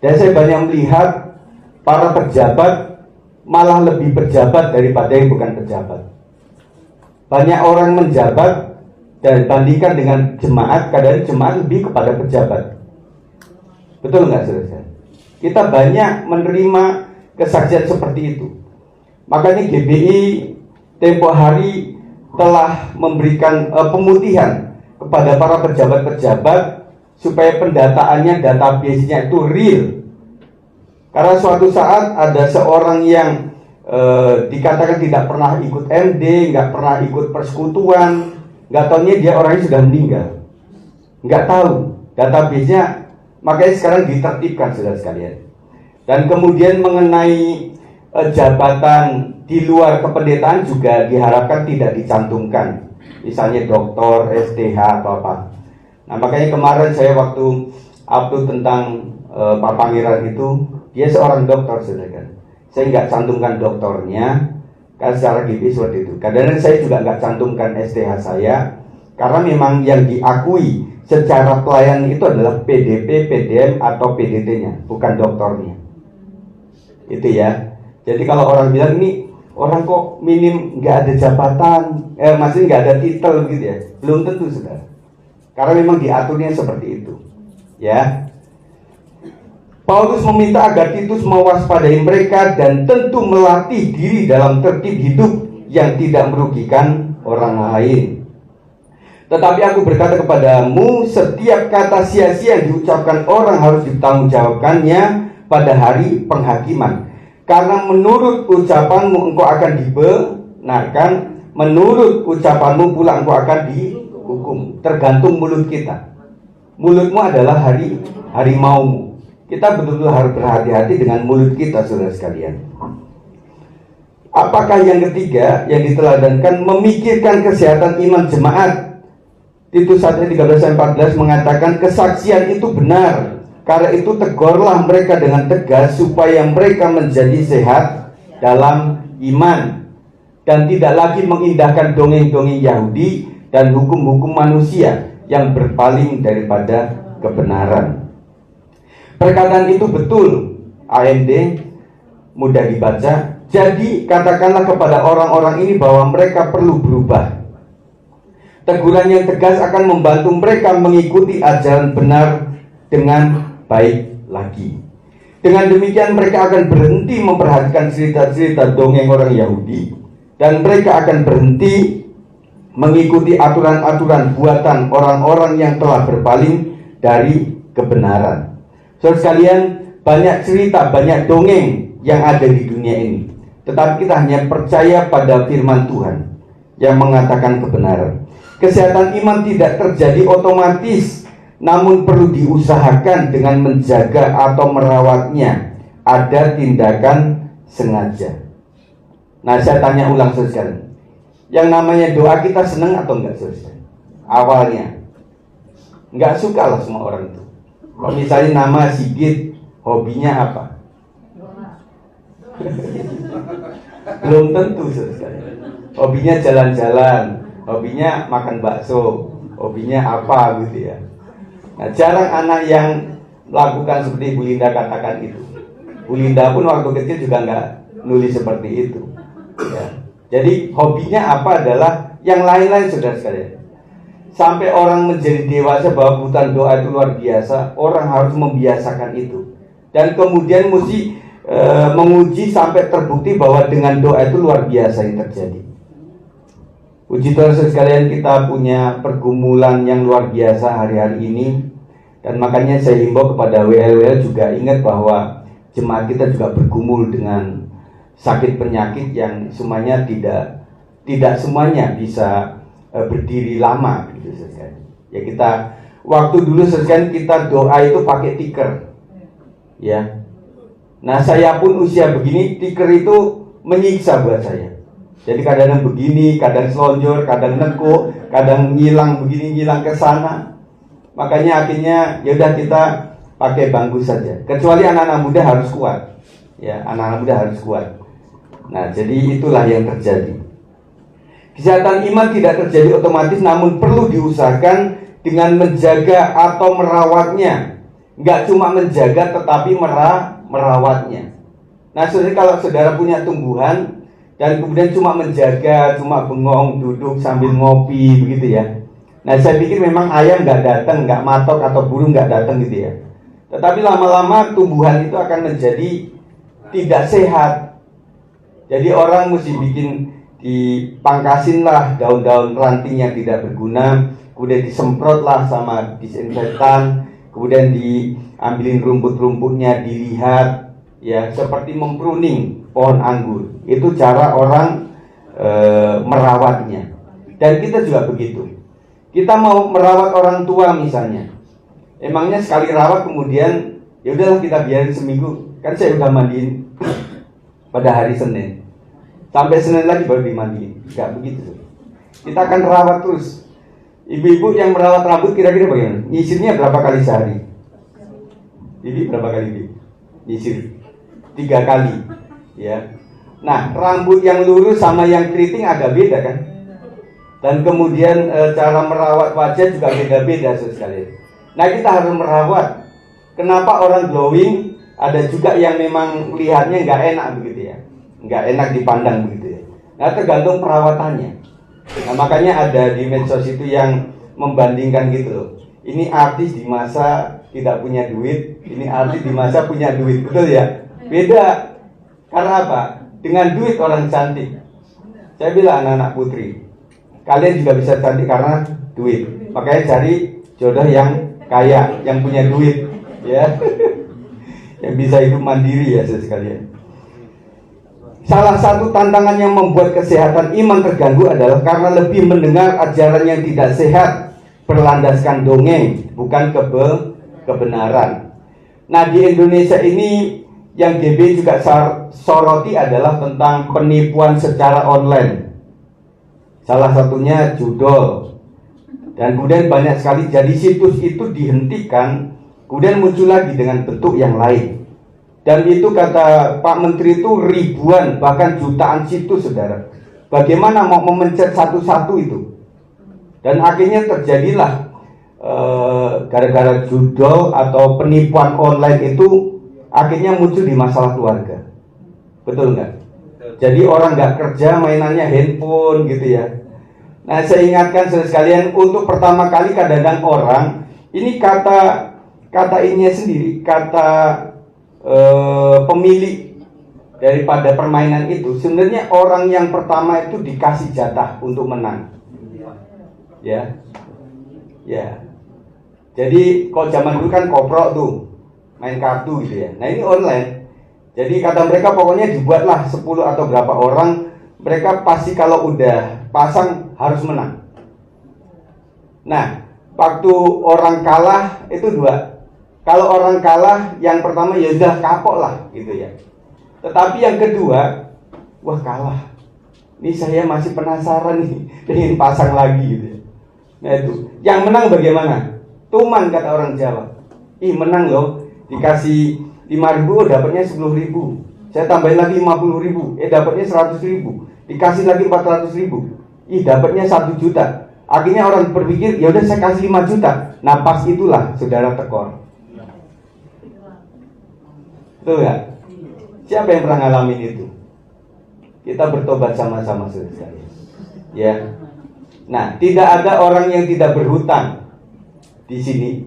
Dan saya banyak melihat para pejabat malah lebih pejabat daripada yang bukan pejabat. Banyak orang menjabat dan bandingkan dengan jemaat, kadang jemaat lebih kepada pejabat. Betul nggak saudara? Kita banyak menerima kesaksian seperti itu. Makanya GBI tempo hari telah memberikan pemutihan kepada para pejabat-pejabat supaya pendataannya, database-nya itu real. Karena suatu saat ada seorang yang dikatakan tidak pernah ikut MD, nggak pernah ikut persekutuan, nggak taunya dia orangnya sudah meninggal, nggak tahu database-nya. Makanya sekarang ditertibkan, saudara sekalian. Dan kemudian mengenai jabatan di luar kependetaan juga diharapkan tidak dicantumkan, misalnya doktor, STH atau apa. Nah makanya kemarin saya waktu upload tentang Pak Pangeran itu, dia seorang dokter, saudara kan. Saya nggak cantumkan doktornya, kan secara GBI seperti itu. Kadang-kadang saya juga nggak cantumkan STH saya, karena memang yang diakui secara pelayanan itu adalah PDP, PDM atau PDT-nya, bukan doktornya. Itu ya. Jadi kalau orang bilang ini orang kok minim, nggak ada jabatan, maksudnya nggak ada titel gitu ya, belum tentu, saudara. Karena memang diaturnya seperti itu, ya. Paulus meminta agar Titus mewaspadai mereka dan tentu melatih diri dalam tertib hidup yang tidak merugikan orang lain. Tetapi aku berkata kepadamu, setiap kata sia-sia yang diucapkan orang harus ditanggungjawabkannya pada hari penghakiman. Karena menurut ucapanmu engkau akan dibenarkan, menurut ucapanmu pula engkau akan dihukum. Tergantung mulut kita. Mulutmu adalah harimaumu. Kita betul-betul harus berhati-hati dengan mulut kita, saudara sekalian. Apakah yang ketiga yang diteladankan? Memikirkan kesehatan iman jemaat. Titus 1:13-14 mengatakan kesaksian itu benar. Karena itu tegurlah mereka dengan tegas supaya mereka menjadi sehat dalam iman dan tidak lagi mengindahkan dongeng-dongeng Yahudi dan hukum-hukum manusia yang berpaling daripada kebenaran. Perkataan itu betul, AMD, mudah dibaca. Jadi katakanlah kepada orang-orang ini bahwa mereka perlu berubah. Teguran yang tegas akan membantu mereka mengikuti ajaran benar dengan baik lagi. Dengan demikian mereka akan berhenti memperhatikan cerita-cerita dongeng orang Yahudi, dan mereka akan berhenti mengikuti aturan-aturan buatan orang-orang yang telah berpaling dari kebenaran. Saudara sekalian, banyak cerita, banyak dongeng yang ada di dunia ini, tetapi kita hanya percaya pada firman Tuhan yang mengatakan kebenaran. Kesehatan iman tidak terjadi otomatis, namun perlu diusahakan dengan menjaga atau merawatnya. Ada tindakan sengaja. Nah, saya tanya ulang, saudara. Yang namanya doa kita senang atau enggak, saudara? Awalnya enggak suka lah semua orang itu. Kalau misalnya nama Sigit, hobinya apa? Belum tentu, saudara. Hobinya jalan-jalan, hobinya makan bakso, hobinya apa gitu ya. Nah, jarang anak yang melakukan seperti Bu Linda katakan itu. Bu Linda pun waktu kecil juga nggak nulis seperti itu ya. Jadi hobinya apa adalah yang lain-lain, saudara sekalian. Sampai orang menjadi dewasa bahwa kebutuhan doa itu luar biasa, orang harus membiasakan itu. Dan kemudian mesti menguji sampai terbukti bahwa dengan doa itu luar biasa yang terjadi. Puji Tuhan sekalian, kita punya pergumulan yang luar biasa hari-hari ini. Dan makanya saya himbau kepada WL juga ingat bahwa jemaat kita juga bergumul dengan sakit penyakit yang semuanya tidak semuanya bisa berdiri lama gitu, sekalian. Ya kita waktu dulu sekalian kita doa itu pakai tiker. Ya. Nah, saya pun usia begini tiker itu menyiksa buat saya. Jadi kadang begini, kadang selonjor, kadang nekuk, kadang ngilang begini, ngilang ke sana. Makanya akhirnya ya udah kita pakai bangku saja. Kecuali anak-anak muda harus kuat. Ya, anak-anak muda harus kuat. Nah, jadi itulah yang terjadi. Kesehatan iman tidak terjadi otomatis, namun perlu diusahakan dengan menjaga atau merawatnya. Enggak cuma menjaga tetapi merawatnya. Nah, saudara, kalau saudara punya tumbuhan dan kemudian cuma menjaga, cuma bengong, duduk sambil ngopi begitu ya. Nah, saya pikir memang ayam nggak datang, nggak matok atau burung nggak datang gitu ya. Tetapi lama-lama tumbuhan itu akan menjadi tidak sehat. Jadi orang mesti bikin, dipangkasin lah daun-daun ranting yang tidak berguna, kemudian disemprot lah sama disinfektan, kemudian diambilin rumput-rumputnya, dilihat, ya, seperti mempruning pohon anggur. Itu cara orang merawatnya. Dan kita juga begitu. Kita mau merawat orang tua misalnya, emangnya sekali rawat kemudian ya udahlah kita biarin seminggu, kan saya udah mandiin pada hari Senin, sampai Senin lagi baru dimandiin. Gak begitu. Kita akan rawat terus. Ibu-ibu yang merawat rambut kira-kira bagaimana? Nyisirnya berapa kali sehari? Ibu berapa kali ibu? Nyisir 3 kali, ya. Nah, rambut yang lurus sama yang keriting agak beda kan? Dan kemudian cara merawat wajah juga beda-beda sekali. Nah, kita harus merawat. Kenapa orang glowing? Ada juga yang memang lihatnya nggak enak begitu ya, nggak enak dipandang begitu ya. Nah, tergantung perawatannya. Nah, makanya ada di medsos itu yang membandingkan gitu loh. Ini artis di masa tidak punya duit, ini artis di masa punya duit, betul ya? Beda. Karena apa? Dengan duit orang cantik. Saya bilang anak-anak putri, kalian juga bisa cantik karena duit. Makanya cari jodoh yang kaya, yang punya duit, ya, yang bisa hidup mandiri ya sekalian. Salah satu tantangan yang membuat kesehatan iman terganggu adalah karena lebih mendengar ajaran yang tidak sehat, berlandaskan dongeng, bukan kebenaran. Nah, di Indonesia ini yang GB juga soroti adalah tentang penipuan secara online. Salah satunya judol. Dan kemudian banyak sekali, jadi situs itu dihentikan, kemudian muncul lagi dengan bentuk yang lain. Dan itu kata Pak Menteri itu ribuan, bahkan jutaan situs, saudara. Bagaimana mau memencet satu-satu itu? Dan akhirnya terjadilah gara-gara judol atau penipuan online itu akhirnya muncul di masalah keluarga. Betul nggak? Jadi orang nggak kerja, mainannya handphone gitu ya. Nah, saya ingatkan saudara sekalian, untuk pertama kali kadang-kadang orang ini kata ininya sendiri, kata pemilik daripada permainan itu, sebenarnya orang yang pertama itu dikasih jatah untuk menang. Ya. Jadi kalau zaman dulu kan koprok tuh, main kartu gitu ya. Nah, ini online. Jadi kata mereka pokoknya dibuatlah 10 atau berapa orang, mereka pasti kalau udah pasang harus menang. Nah, waktu orang kalah itu 2. Kalau orang kalah, yang pertama ya udah kapok lah gitu ya. Tetapi yang kedua, wah kalah. Ini saya masih penasaran nih, pengen pasang lagi gitu ya. Nah itu, yang menang bagaimana? Tuman kata orang Jawa. Ih menang loh, dikasih 5.000, dapatnya 10.000. Saya tambahin lagi 50.000, dapatnya 100.000. Dikasih lagi 400.000, dapatnya 1 juta. Akhirnya orang berpikir, ya udah saya kasih 5 juta. Nah pas itulah saudara tekor. Betul ya? Siapa yang pernah ngalamin itu? Kita bertobat sama-sama saudara. Ya. Nah, tidak ada orang yang tidak berhutang di sini.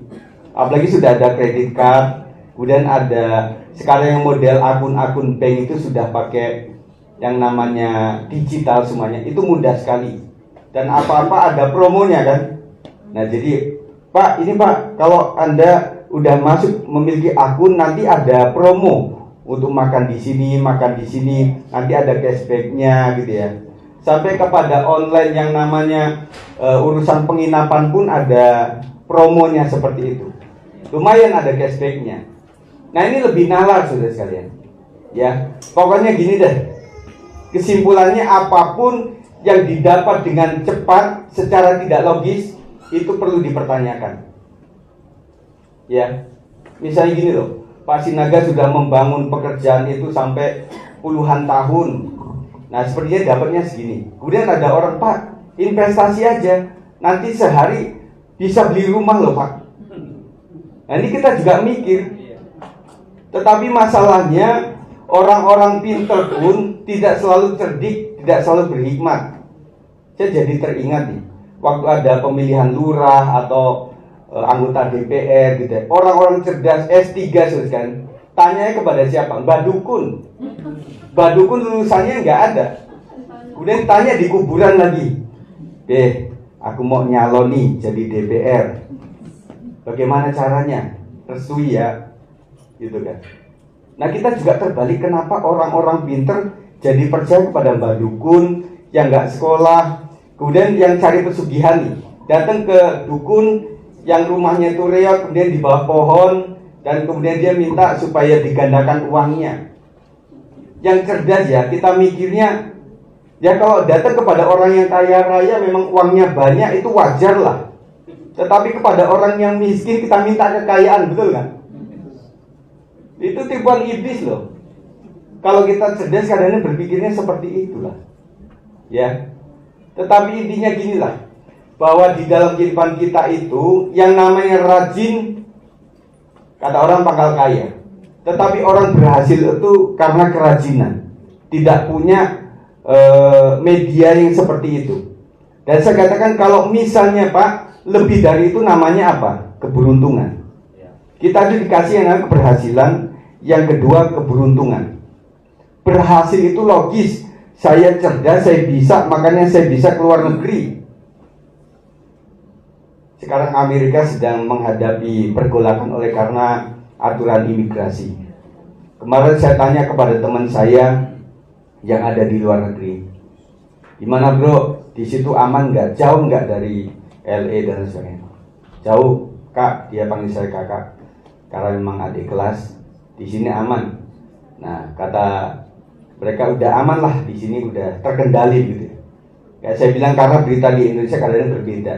Apalagi sudah ada kredit card, kemudian ada sekarang yang model akun-akun bank itu sudah pakai yang namanya digital semuanya. Itu mudah sekali. Dan apa-apa ada promonya kan. Nah, jadi Pak, ini Pak, kalau Anda udah masuk memiliki akun, nanti ada promo untuk makan di sini, nanti ada cashbacknya gitu ya. Sampai kepada online yang namanya urusan penginapan pun ada promonya seperti itu. Lumayan ada cashbacknya. Nah ini lebih nalar saudara sekalian. Ya, pokoknya gini deh. Kesimpulannya apapun yang didapat dengan cepat secara tidak logis itu perlu dipertanyakan. Ya, misalnya gini loh, Pak Sinaga sudah membangun pekerjaan itu sampai puluhan tahun. Nah sepertinya dapatnya segini. Kemudian ada orang, Pak, investasi aja, nanti sehari bisa beli rumah loh Pak. Nah ini kita juga mikir. Tetapi masalahnya orang-orang pintar pun tidak selalu cerdik, tidak selalu berhikmat. Saya jadi teringat nih, waktu ada pemilihan lurah atau anggota DPR gitu ya. Orang-orang cerdas S3 kan. Tanya kepada siapa? Mbak Dukun. Mbak Dukun lulusannya nggak ada. Kemudian tanya di kuburan lagi. Aku mau nyaloni jadi DPR. Bagaimana caranya? Restui ya. Gitu kan. Nah, kita juga terbalik, kenapa orang-orang pinter jadi percaya kepada Mbak Dukun yang nggak sekolah, kemudian yang cari pesugihan nih, datang ke dukun yang rumahnya itu reot, kemudian di bawah pohon, dan kemudian dia minta supaya digandakan uangnya. Yang cerdas ya, kita mikirnya, ya kalau datang kepada orang yang kaya raya memang uangnya banyak, itu wajar lah. Tetapi kepada orang yang miskin kita minta kekayaan, betul kan? Itu tipuan iblis loh. Kalau kita cerdas kadang-kadang berpikirnya seperti itulah. Ya. Tetapi intinya ginilah, bahwa di dalam kehidupan kita itu yang namanya rajin, kata orang pangkal kaya. Tetapi orang berhasil itu karena kerajinan, tidak punya media yang seperti itu. Dan saya katakan kalau misalnya Pak, lebih dari itu namanya apa? Keberuntungan. Kita itu dikasih yang namanya keberhasilan, yang kedua keberuntungan. Berhasil itu logis, saya cerdas, saya bisa, makanya saya bisa keluar negeri. Sekarang Amerika sedang menghadapi pergolakan oleh karena aturan imigrasi. Kemarin saya tanya kepada teman saya yang ada di luar negeri, gimana bro, di situ aman nggak? Jauh nggak dari LA dan sebagainya? Jauh kak, dia panggil saya kakak, karena memang adik kelas. Di sini aman. Nah, kata mereka udah aman lah, di sini udah terkendali gitu. Ya saya bilang karena berita di Indonesia kadang-kadang berbeda.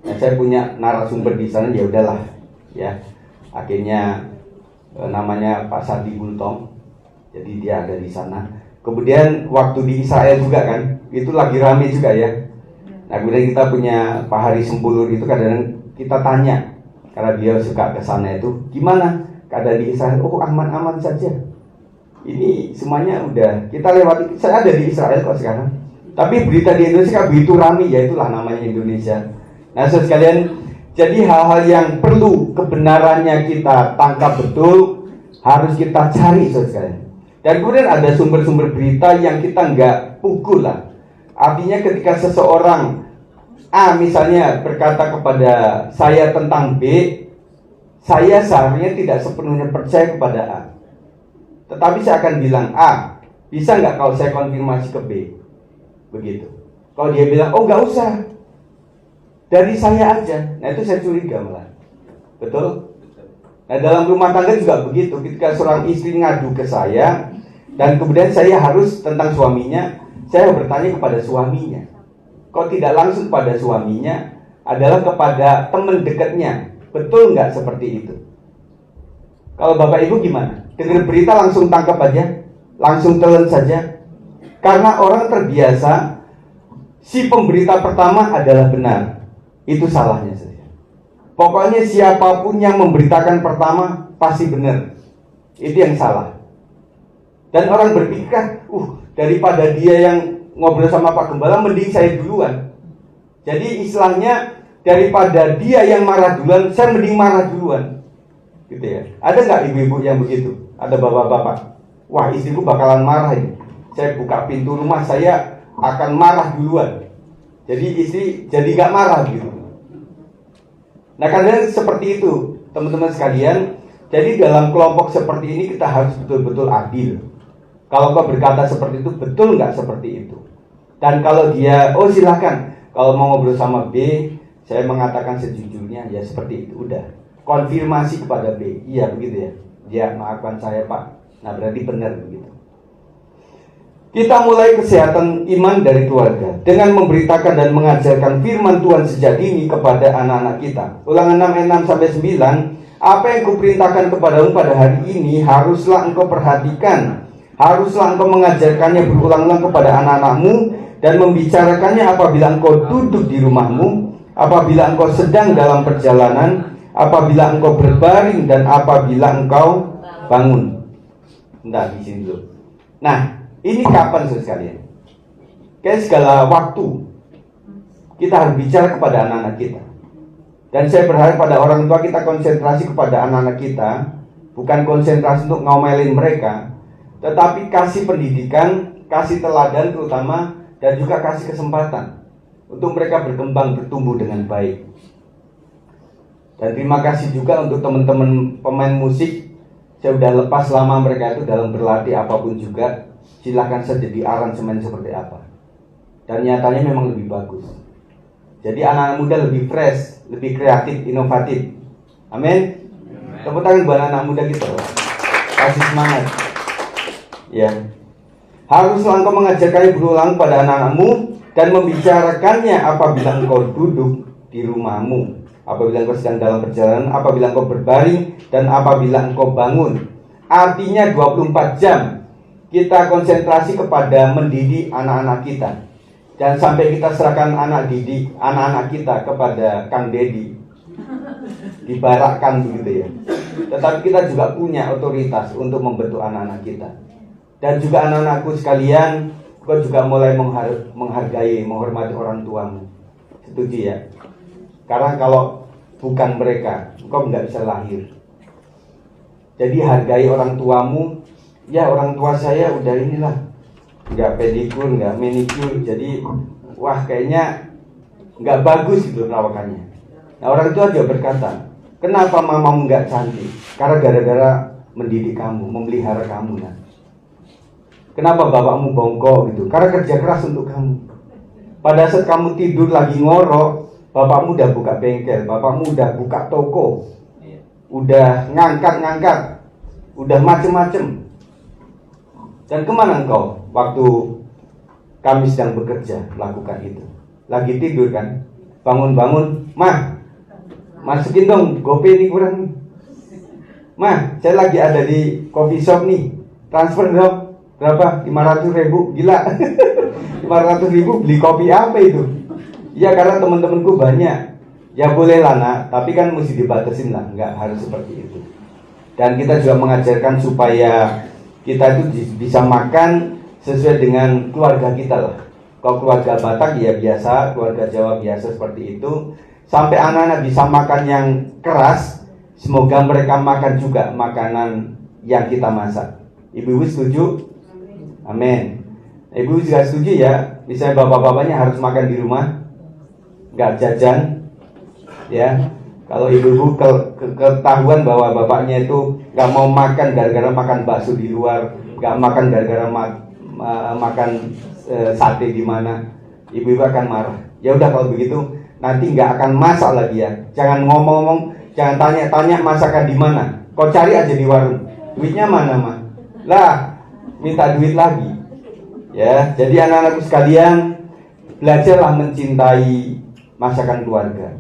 Nah, saya punya narasumber di sana, ya udahlah, ya. Akhirnya namanya Pak Sandi Bultong, jadi dia ada di sana. Kemudian waktu di Israel juga kan, itu lagi rame juga ya. Nah, kemudian kita punya Pak Hari Sempulur, itu kadang-kadang kita tanya, karena dia suka ke sana itu, gimana keadaan di Israel? Oh, aman-aman saja. Ini semuanya udah kita lewati. Saya ada di Israel kok sekarang. Tapi berita di Indonesia begitu ramai, ya itulah namanya Indonesia. Nah, saudara sekalian, jadi hal-hal yang perlu kebenarannya kita tangkap betul, harus kita cari, saudara sekalian. Dan kemudian ada sumber-sumber berita yang kita nggak pukul lah. Artinya ketika seseorang A misalnya berkata kepada saya tentang B, saya seharusnya tidak sepenuhnya percaya kepada A. Tetapi saya akan bilang, A, bisa nggak kalau saya konfirmasi ke B? Begitu. Kalau dia bilang, oh nggak usah, dari saya aja. Nah itu saya curiga malah. Betul? Nah dalam rumah tangga juga begitu. Ketika seorang istri ngadu ke saya, dan kemudian saya harus tentang suaminya, saya bertanya kepada suaminya. Kalau tidak langsung kepada suaminya, adalah kepada teman dekatnya. Betul nggak seperti itu? Kalau bapak ibu gimana? Dengar berita langsung tangkap aja, langsung telan saja. Karena orang terbiasa si pemberita pertama adalah benar. Itu salahnya saja. Pokoknya siapapun yang memberitakan pertama pasti benar. Itu yang salah. Dan orang berpikir, daripada dia yang ngobrol sama Pak Gembala, mending saya duluan. Jadi istilahnya, daripada dia yang marah duluan, saya mending marah duluan. Gitu ya. Ada nggak ibu-ibu yang begitu? Ada bapak-bapak, wah istriku bakalan marah ini. Saya buka pintu rumah, saya akan marah duluan. Jadi istri jadi nggak marah gitu. Nah kadang seperti itu teman-teman sekalian. Jadi dalam kelompok seperti ini kita harus betul-betul adil. Kalau kau berkata seperti itu, betul nggak seperti itu? Dan kalau dia, oh silahkan, kalau mau ngobrol sama B, saya mengatakan sejujurnya, ya seperti itu, udah. Konfirmasi kepada B, iya begitu ya. Dia maafkan saya Pak. Nah berarti benar begitu. Kita mulai kesehatan iman dari keluarga dengan memberitakan dan mengajarkan firman Tuhan sejak dini kepada anak-anak kita. Ulangan 6 ayat 6 sampai 9. Apa yang kuperintahkan kepadamu pada hari ini haruslah engkau perhatikan. Haruslah engkau mengajarkannya berulang-ulang kepada anak-anakmu dan membicarakannya apabila engkau duduk di rumahmu, apabila engkau sedang dalam perjalanan, apabila engkau berbaring dan apabila engkau bangun. Nah, di sini dulu. Nah, ini kapan saudara sekalian? Kayak segala waktu kita harus bicara kepada anak-anak kita. Dan saya berharap pada orang tua kita konsentrasi kepada anak-anak kita, bukan konsentrasi untuk ngomelin mereka, tetapi kasih pendidikan, kasih teladan terutama, dan juga kasih kesempatan untuk mereka berkembang, bertumbuh dengan baik. Dan terima kasih juga untuk teman-teman pemain musik. Saya sudah lepas lama mereka itu dalam berlatih apapun juga. Silahkan saja di aransemen seperti apa. Dan nyatanya memang lebih bagus. Jadi anak-anak muda lebih fresh, lebih kreatif, inovatif. Amin. Tepuk tangan buat anak muda kita. Kasih semangat. Ya. Haruslah engkau mengajarkannya berulang pada anak-anakmu dan membicarakannya apabila engkau duduk di rumahmu, apabila engkau sedang dalam perjalanan, apabila engkau berbaring, dan apabila engkau bangun. Artinya 24 jam kita konsentrasi kepada mendidik anak-anak kita. Dan sampai kita serahkan anak-anak kita kepada Kang Dedi, dibarakkan begitu ya. Tetapi kita juga punya otoritas untuk membentuk anak-anak kita. Dan juga anak-anakku sekalian, kau juga mulai menghargai, menghormati orang tuamu. Setuju ya? Karena kalau bukan mereka, kau nggak bisa lahir. Jadi hargai orang tuamu. Ya, orang tua saya udah inilah, nggak pedikur, nggak manicure, jadi wah kayaknya nggak bagus gitu perawakannya. Nah, orang tua juga berkata, kenapa mamamu nggak cantik? Karena gara-gara mendidik kamu, memelihara kamu. Nah, kenapa bapakmu bongkok gitu? Karena kerja keras untuk kamu. Pada saat kamu tidur lagi ngorok, bapakmu udah buka bengkel, bapakmu udah buka toko, udah ngangkat, udah macem-macem. Dan kemana engkau waktu kami sedang bekerja melakukan itu? Lagi tidur kan? Bangun-bangun, mah, masukin dong GoPay ini kurang nih. Mah, saya lagi ada di coffee shop nih, transfer dong. Berapa? 500.000, gila. 500.000 beli kopi apa itu? Ya karena teman-temanku banyak. Ya boleh lah nak, tapi kan mesti dibatasin lah, nggak harus seperti itu. Dan kita juga mengajarkan supaya kita itu bisa makan sesuai dengan keluarga kita lah. Kalau keluarga Batak ya biasa, keluarga Jawa biasa seperti itu. Sampai anak-anak bisa makan yang keras, semoga mereka makan juga makanan yang kita masak. Ibu-ibu setuju? Amin. Ibu juga setuju ya, misalnya bapak-bapaknya harus makan di rumah, nggak jajan, ya. Kalau ibu-ibu ketahuan bahwa bapaknya itu nggak mau makan gara-gara makan bakso di luar, nggak makan gara-gara makan sate di mana, ibu-ibu akan marah. Ya udah kalau begitu nanti nggak akan masak lagi ya. Jangan ngomong-ngomong, jangan tanya-tanya masakan di mana. Kau cari aja di warung. Duitnya mana mah? Lah, minta duit lagi. Ya, jadi anak-anakku sekalian, belajarlah mencintai masakan keluarga.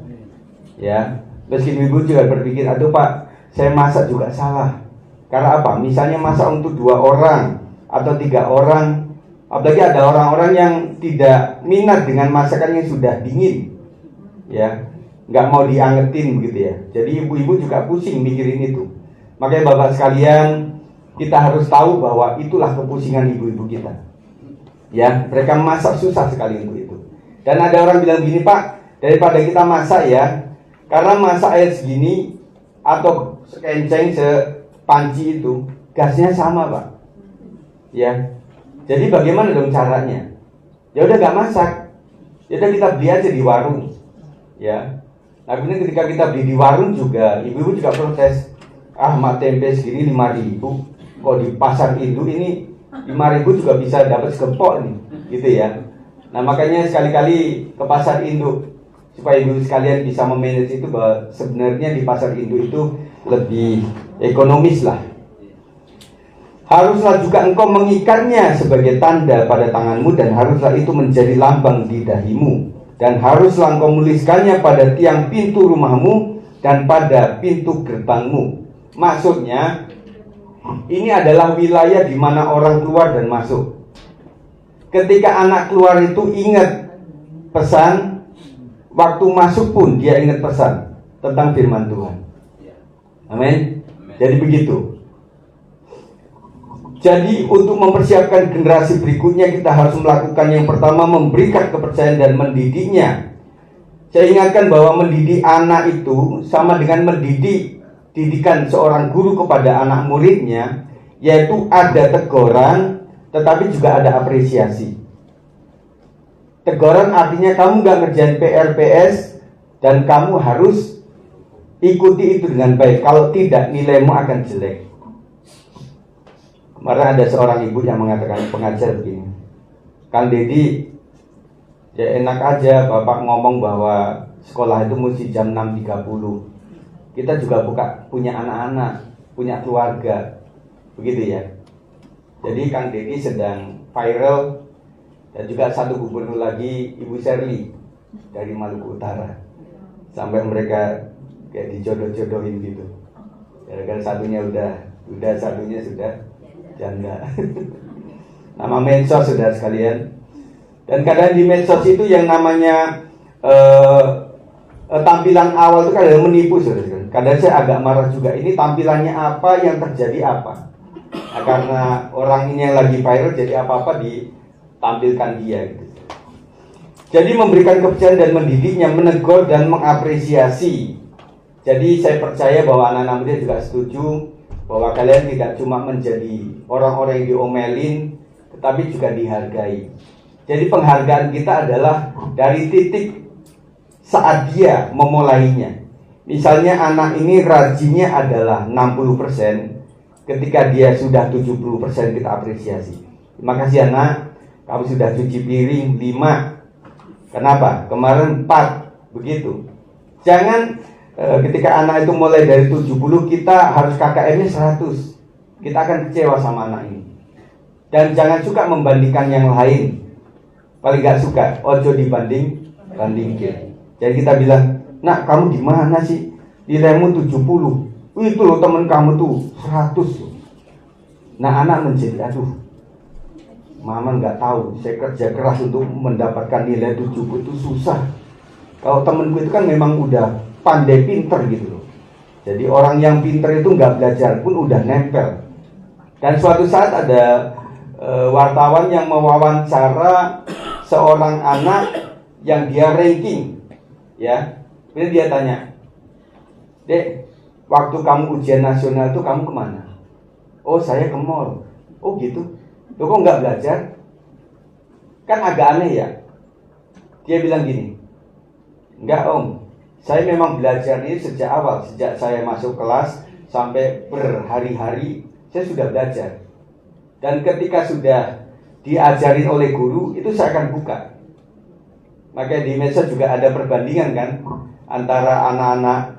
Ya, meski ibu juga berpikir, aduh Pak, saya masak juga salah. Karena apa? Misalnya masak untuk 2 orang atau 3 orang, apalagi ada orang-orang yang tidak minat dengan masakan yang sudah dingin, ya, nggak mau diangetin begitu ya. Jadi ibu-ibu juga pusing mikirin itu. Makanya bapak sekalian, kita harus tahu bahwa itulah kepusingan ibu-ibu kita. Ya, mereka masak susah sekali untuk itu. Dan ada orang bilang gini, Pak, daripada kita masak ya, karena masak air segini atau sekenceng sepanci itu, gasnya sama, Pak. Ya. Jadi bagaimana dong caranya? Ya udah gak masak. Ya udah kita beli aja di warung. Ya. Nah, kemudian ketika kita beli di warung juga, ibu-ibu juga protes. Ah, mak tempe segini 5.000. Kok di pasar induk ini 5.000 juga bisa dapat segepok nih, gitu ya. Nah, makanya sekali-kali ke pasar induk supaya ibu sekalian bisa memanage itu, bahwa sebenarnya di pasar induk itu lebih ekonomis lah. Haruslah juga engkau mengikatnya sebagai tanda pada tanganmu, dan haruslah itu menjadi lambang di dahimu, dan haruslah engkau menuliskannya pada tiang pintu rumahmu dan pada pintu gerbangmu. Maksudnya ini adalah wilayah di mana orang keluar dan masuk. Ketika anak keluar itu ingat pesan, waktu masuk pun dia ingat pesan tentang firman Tuhan. Amin. Jadi begitu. Jadi untuk mempersiapkan generasi berikutnya, kita harus melakukan yang pertama, memberikan kepercayaan dan mendidiknya Saya ingatkan bahwa mendidik anak itu sama dengan mendidik didikan seorang guru kepada anak muridnya, yaitu ada teguran tetapi juga ada apresiasi. Teguran artinya kamu gak ngerjain PR PS dan kamu harus ikuti itu dengan baik, kalau tidak nilaimu akan jelek. Kemarin ada seorang ibu yang mengatakan, pengajar begini, Kang Dedi, ya enak aja Bapak ngomong bahwa sekolah itu mesti jam 6.30. Kita juga punya anak-anak, punya keluarga, begitu ya. Jadi Kang Dedi sedang viral. Dan juga satu gubernur lagi, Ibu Sherly dari Maluku Utara. Sampai mereka kayak dijodoh-jodohin gitu. Gara-gara satunya udah satunya sudah janda. Nama medsos sudah sekalian. Dan kadang di medsos itu yang namanya tampilan awal itu kadang menipu, saudara. Kadang saya agak marah juga. Ini tampilannya apa, yang terjadi apa? Nah, karena orang ini yang lagi viral, jadi apa-apa ditampilkan dia gitu. Jadi memberikan kepercayaan dan mendidiknya, menegur dan mengapresiasi. Jadi saya percaya bahwa anak-anak muda juga setuju bahwa kalian tidak cuma menjadi orang-orang yang diomelin, tetapi juga dihargai. Jadi penghargaan kita adalah dari titik saat dia memulainya. Misalnya anak ini rajinnya adalah 60%, ketika dia sudah 70% kita apresiasi. Terima kasih anak, kamu sudah cuci piring 5. Kenapa? Kemarin 4, begitu. Jangan ketika anak itu mulai dari 70, kita harus KKM-nya 100. Kita akan kecewa sama anak ini. Dan jangan suka membandingkan yang lain. Paling gak suka, ojo bandingkan. Jadi kita bilang, nak kamu di mana sih? Nilaimu 70. Itu loh teman kamu tuh 100. Nah anak menjadi, aduh, mama nggak tahu, saya kerja keras untuk mendapatkan nilai 70 itu susah. Kalau temenku itu kan memang udah pandai pinter gitu loh. Jadi orang yang pinter itu nggak belajar pun udah nempel. Dan suatu saat ada wartawan yang mewawancara seorang anak yang dia ranking, ya. Kemudian dia tanya, Dek, waktu kamu ujian nasional itu kamu kemana? Oh saya ke mall. Oh gitu. Loh kok nggak belajar? Kan agak aneh ya. Dia bilang gini, enggak om, saya memang belajar ini sejak awal. Sejak saya masuk kelas sampai berhari-hari saya sudah belajar. Dan ketika sudah diajarin oleh guru, itu saya akan buka. Makanya di medsos juga ada perbandingan kan, antara anak-anak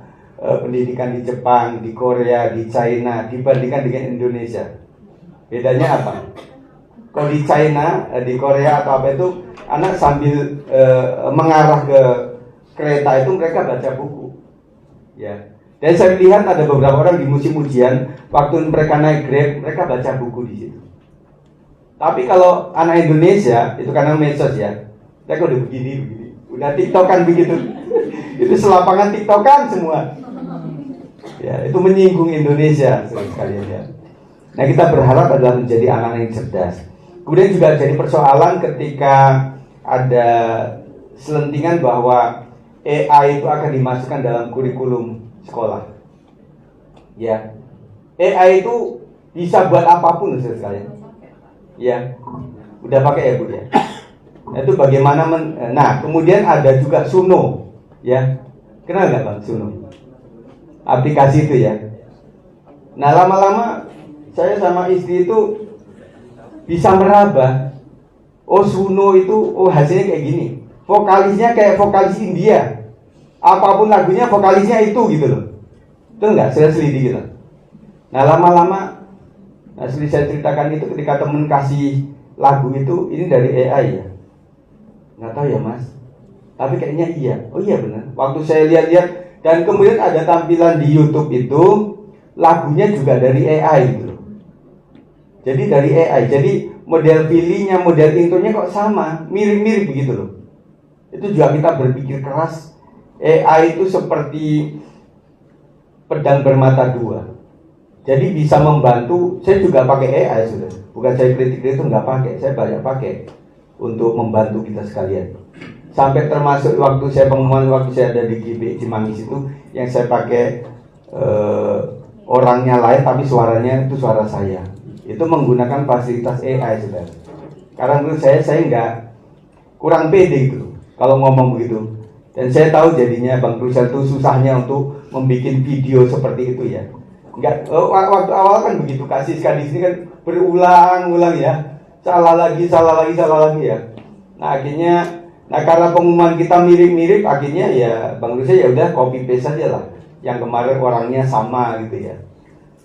pendidikan di Jepang, di Korea, di China dibandingkan dengan Indonesia. Bedanya apa? Kalau di China, di Korea atau apa itu, anak sambil mengarah ke kereta itu mereka baca buku. Ya. Dan saya lihat ada beberapa orang di musim ujian, waktu mereka naik Grab, mereka baca buku di situ. Tapi kalau anak Indonesia, itu karena medsos ya, mereka udah begini, udah tiktokan begitu. Itu selapangan tiktokan semua. Ya, itu menyinggung Indonesia sekalian ya. Nah, kita berharap adalah menjadi anak yang cerdas. Kemudian juga jadi persoalan ketika ada selentingan bahwa AI itu akan dimasukkan dalam kurikulum sekolah. Ya, AI itu bisa buat apapun sekalian. Ya, udah pakai ya Bu ya. Nah, itu bagaimana nah, kemudian ada juga Suno, ya. Kenal nggak Bang Suno? Aplikasi itu ya. Nah lama-lama saya sama istri itu bisa meraba. Oh Suno itu, oh hasilnya kayak gini. Vokalisnya kayak vokalis India. Apapun lagunya vokalisnya itu gitu loh. Itu enggak, saya selidiki gitu. Nah lama-lama, nah seperti saya ceritakan itu ketika temen kasih lagu itu, ini dari AI ya. Nggak tahu ya mas. Tapi kayaknya iya. Oh iya benar. Waktu saya lihat-lihat. Dan kemudian ada tampilan di YouTube itu lagunya juga dari AI gitu. Jadi dari AI. Jadi model pilihnya, model intronya kok sama, mirip-mirip begitu loh. Itu juga kita berpikir keras. AI itu seperti pedang bermata dua. Jadi bisa membantu. Saya juga pakai AI sudah. Bukan saya kritik itu nggak pakai. Saya banyak pakai untuk membantu kita sekalian. Sampai termasuk waktu saya pengumuman, waktu saya ada di GB Cimanggis itu, yang saya pakai orangnya lain tapi suaranya itu suara saya. Itu menggunakan fasilitas AI, saudara. Karena menurut saya nggak, kurang pede gitu kalau ngomong begitu. Dan saya tahu jadinya Bang Rusel itu susahnya untuk membuat video seperti itu ya. Enggak, waktu awal kan begitu, kasih sekali di sini kan berulang-ulang ya. Salah lagi ya. Nah akhirnya, karena pengumuman kita mirip-mirip, akhirnya ya Bang Rusel ya udah copy paste saja lah. Yang kemarin orangnya sama gitu ya.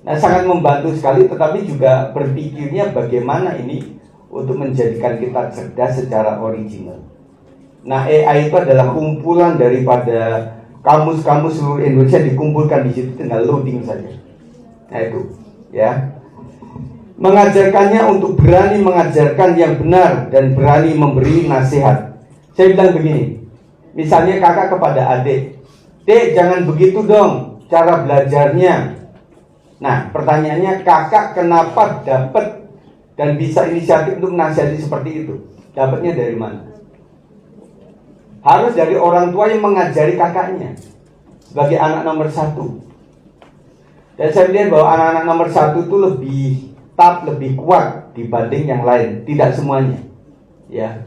Nah sangat membantu sekali, tetapi juga berpikirnya bagaimana ini untuk menjadikan kita cerdas secara original. Nah AI itu adalah kumpulan daripada kamus-kamus seluruh Indonesia dikumpulkan di situ, tinggal loading saja. Nah itu ya. Mengajarkannya untuk berani mengajarkan yang benar dan berani memberi nasihat. Saya bilang begini, misalnya kakak kepada adik, "Dek, jangan begitu dong cara belajarnya." Nah, pertanyaannya, kakak kenapa dapat dan bisa inisiatif untuk menasihati seperti itu? Dapatnya dari mana? Harus dari orang tua yang mengajari kakaknya sebagai anak nomor 1. Dan saya lihat bahwa anak-anak nomor 1 itu lebih tough, lebih kuat dibanding yang lain. Tidak semuanya, ya.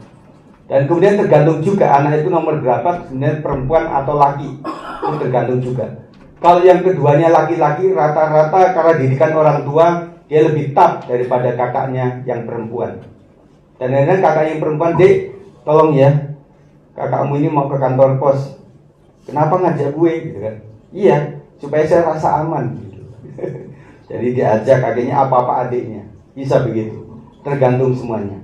Dan kemudian tergantung juga anak itu nomor berapa, sebenarnya perempuan atau laki, itu tergantung juga. Kalau yang keduanya laki-laki, rata-rata karena didikan orang tua, dia lebih tough daripada kakaknya yang perempuan. Dan kadang kakak yang perempuan, "Dek, tolong ya, kakakmu ini mau ke kantor pos. Kenapa ngajak gue?" Gitu kan. "Iya, supaya saya rasa aman." Gitu. Jadi diajak akhirnya apa-apa adiknya. Bisa begitu. Tergantung semuanya.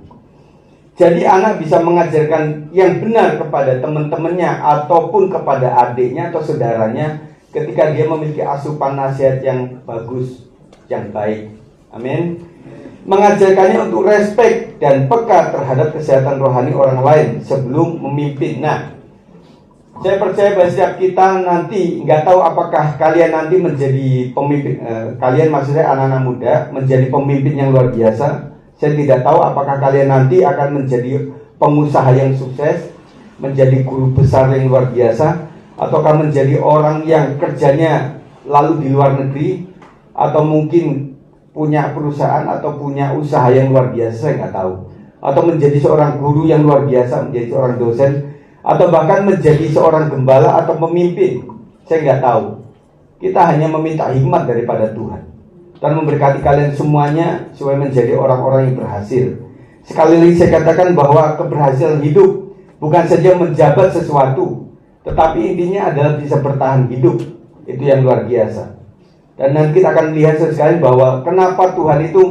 Jadi anak bisa mengajarkan yang benar kepada teman-temannya ataupun kepada adiknya atau saudaranya ketika dia memiliki asupan nasihat yang bagus, yang baik. Amin. Mengajarkannya untuk respek dan peka terhadap kesehatan rohani orang lain sebelum memimpin. Nah, saya percaya bahwa setiap kita nanti, nggak tahu apakah kalian nanti menjadi pemimpin, kalian maksudnya anak-anak muda menjadi pemimpin yang luar biasa. Saya tidak tahu apakah kalian nanti akan menjadi pengusaha yang sukses, menjadi guru besar yang luar biasa, ataukah menjadi orang yang kerjanya lalu di luar negeri, atau mungkin punya perusahaan atau punya usaha yang luar biasa, saya nggak tahu. Atau menjadi seorang guru yang luar biasa, menjadi seorang dosen, atau bahkan menjadi seorang gembala atau pemimpin, saya nggak tahu. Kita hanya meminta hikmat daripada Tuhan dan memberkati kalian semuanya supaya menjadi orang-orang yang berhasil. Sekali lagi saya katakan bahwa keberhasilan hidup bukan saja menjabat sesuatu, tetapi intinya adalah bisa bertahan hidup. Itu yang luar biasa. Dan nanti kita akan lihat sekali bahwa kenapa Tuhan itu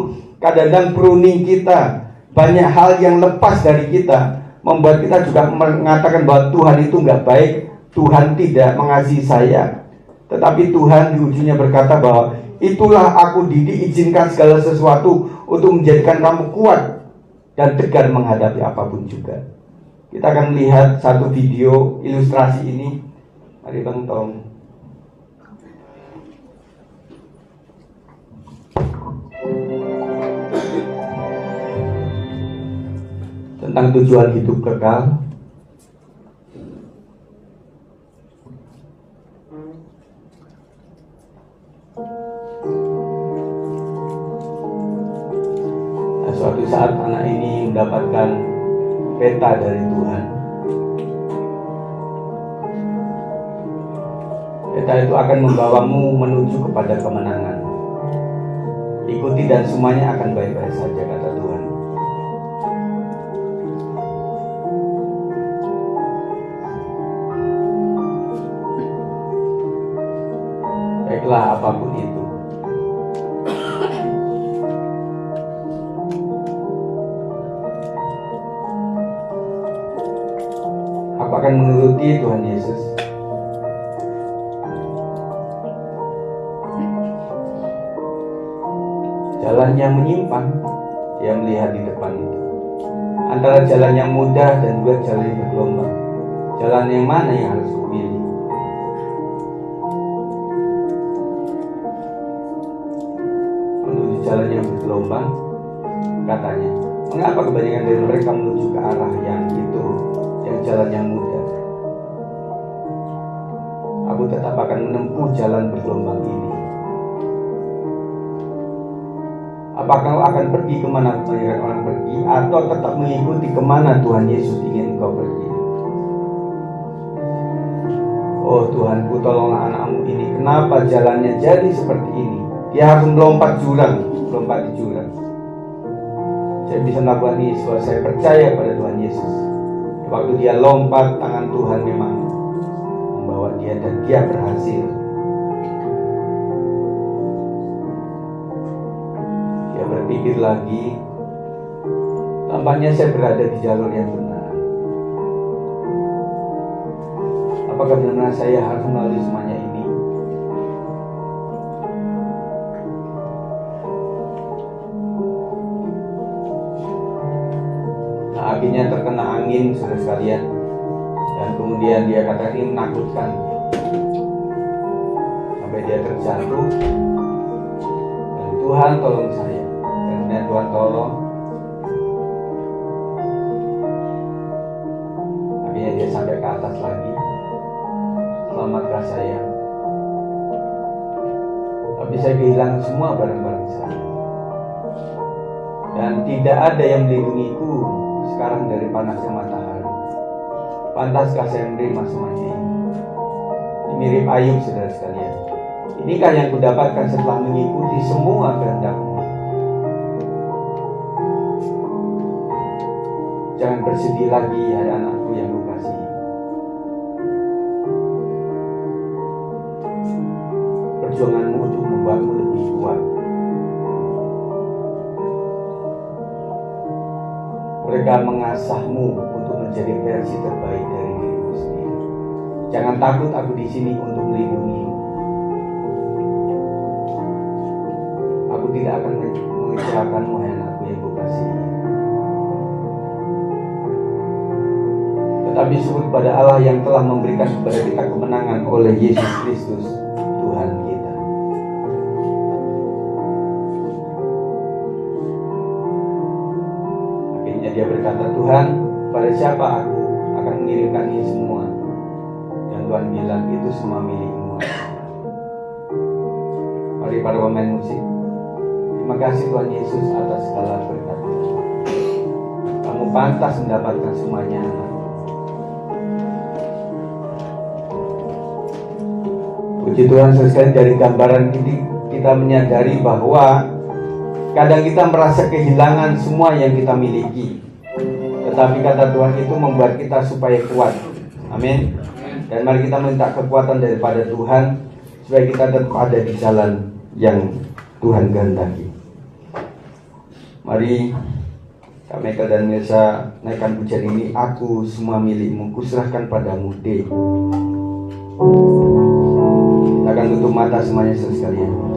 kadang-kadang pruning kita, banyak hal yang lepas dari kita, membuat kita juga mengatakan bahwa Tuhan itu nggak baik, Tuhan tidak mengasihi saya. Tetapi Tuhan di ujungnya berkata bahwa itulah aku didik, izinkan segala sesuatu untuk menjadikan kamu kuat dan tegar menghadapi apapun juga. Kita akan melihat satu video ilustrasi ini. Mari Bang Tom. Tentang tujuan hidup kekal. Suatu saat anak ini mendapatkan peta dari Tuhan. Peta itu akan membawamu menuju kepada kemenangan. Ikuti dan semuanya akan baik-baik saja, kata Tuhan. Baiklah apapun itu. Aku akan menuruti Tuhan Yesus. Jalan yang menyimpang, dia melihat di depan itu. Antara jalan yang mudah dan juga jalan yang bergelombang. Jalan yang mana yang harus kupilih? Menuju jalan yang bergelombang, katanya. Mengapa kebanyakan dari mereka menuju ke arah yang itu, yang jalan yang mudah. Aku tetap akan menempuh jalan bergelombang ini. Apakah kau akan pergi kemana banyak orang pergi, atau tetap mengikuti kemana Tuhan Yesus ingin kau pergi? Oh Tuhanku, tolonglah anakmu ini. Kenapa jalannya jadi seperti ini? Dia harus melompat di jurang. Saya bisa melakukan ini sebab saya percaya pada Tuhan Yesus. Waktu dia lompat, tangan Tuhan memang membawa dia dan dia berhasil. Dia berpikir lagi, tampaknya saya berada di jalur yang benar. Apakah benar saya harus melalui semuanya ini? Akhirnya terkena angin, saudara sekalian, dan kemudian dia katakan ini menakutkan sampai dia terjatuh. Dan Tuhan tolong saya, dan Tuhan tolong. Akhirnya dia sampai ke atas lagi. Selamatkan saya. Tapi saya kehilangan semua barang-barang saya, dan tidak ada yang melindungiku sekarang dari panasnya matahari. Pantaskah saya menerima semuanya ini? Ini mirip Ayub, saudara sekalian. Inikah yang kudapatkan setelah mengikuti semua kehendak-Mu? Jangan bersedih lagi, hai anakku yang kukasihi. Perjuanganmu untuk membuatmu lebih kuat. Mereka mengasahmu untuk menjadi versi terbaik dari dirimu sendiri. Jangan takut, aku di sini untuk melindungimu. Aku tidak akan mengecewakanmu, hai anakku yang kukasihi. Tetapi syukur kepada Allah yang telah memberikan kepada kita kemenangan oleh Yesus Kristus, Tuhan kita. Dia berkata, Tuhan, pada siapa aku akan mengirimkan ini semua? Dan Tuhan bilang, itu semua milik-Mu. Mari para pemain musik. Terima kasih Tuhan Yesus atas segala berkat. Kamu pantas mendapatkan semuanya, anak. Puji Tuhan, sekali dari gambaran ini kita menyadari bahwa kadang kita merasa kehilangan semua yang kita miliki. Tetapi kata Tuhan itu membuat kita supaya kuat. Amin. Dan mari kita minta kekuatan daripada Tuhan supaya kita tetap ada di jalan yang Tuhan kehendaki. Mari Kak Michael dan Mirsa naikkan pujian ini. Aku semua milik-Mu, kuserahkan padamu. D. Kita akan tutup mata semuanya sekalian.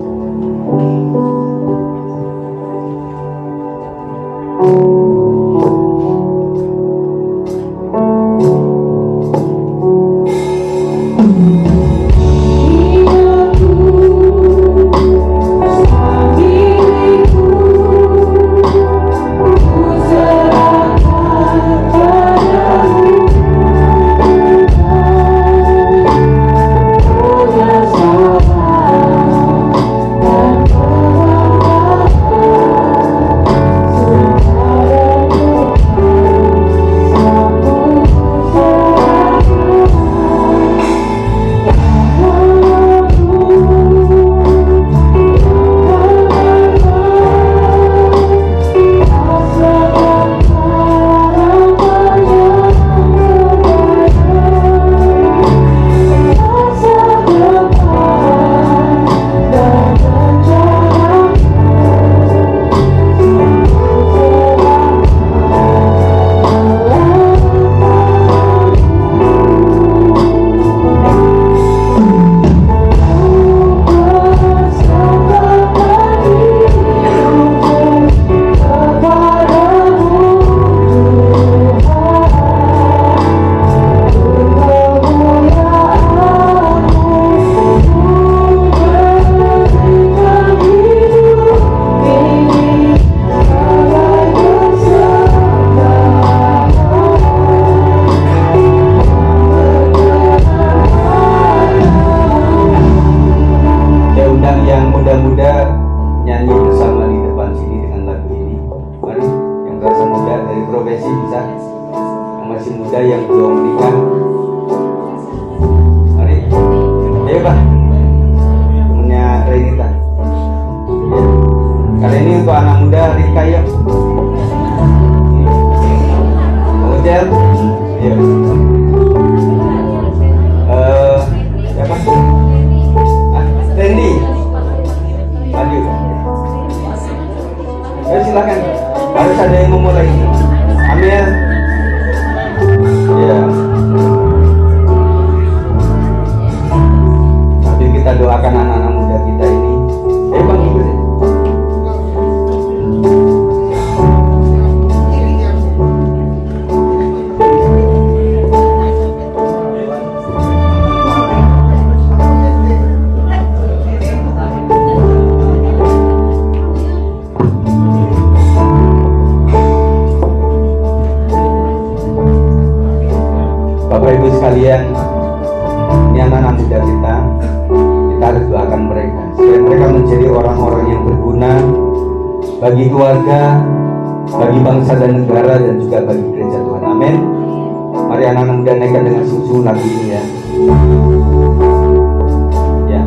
konfesi bisa, yang masih muda yang belum nikah. Mari, ayo Pak, temennya Renita. Ya. Kali ini untuk anak muda Rika ya. Mau Cel? Iya. Siapa? Randy. Lanjut. Ayo silakan. Harus ada yang memulai. Amir. Ya. Tapi kita doakan anak-anak muda kita ini. Bang ikut. Bapak Ibu sekalian, ini anak-anak muda kita harus doakan mereka supaya mereka menjadi orang-orang yang berguna bagi keluarga, bagi bangsa dan negara, dan juga bagi gereja Tuhan. Amin. Mari anak-anak muda naikkan dengan susu lagu ini ya. Ya.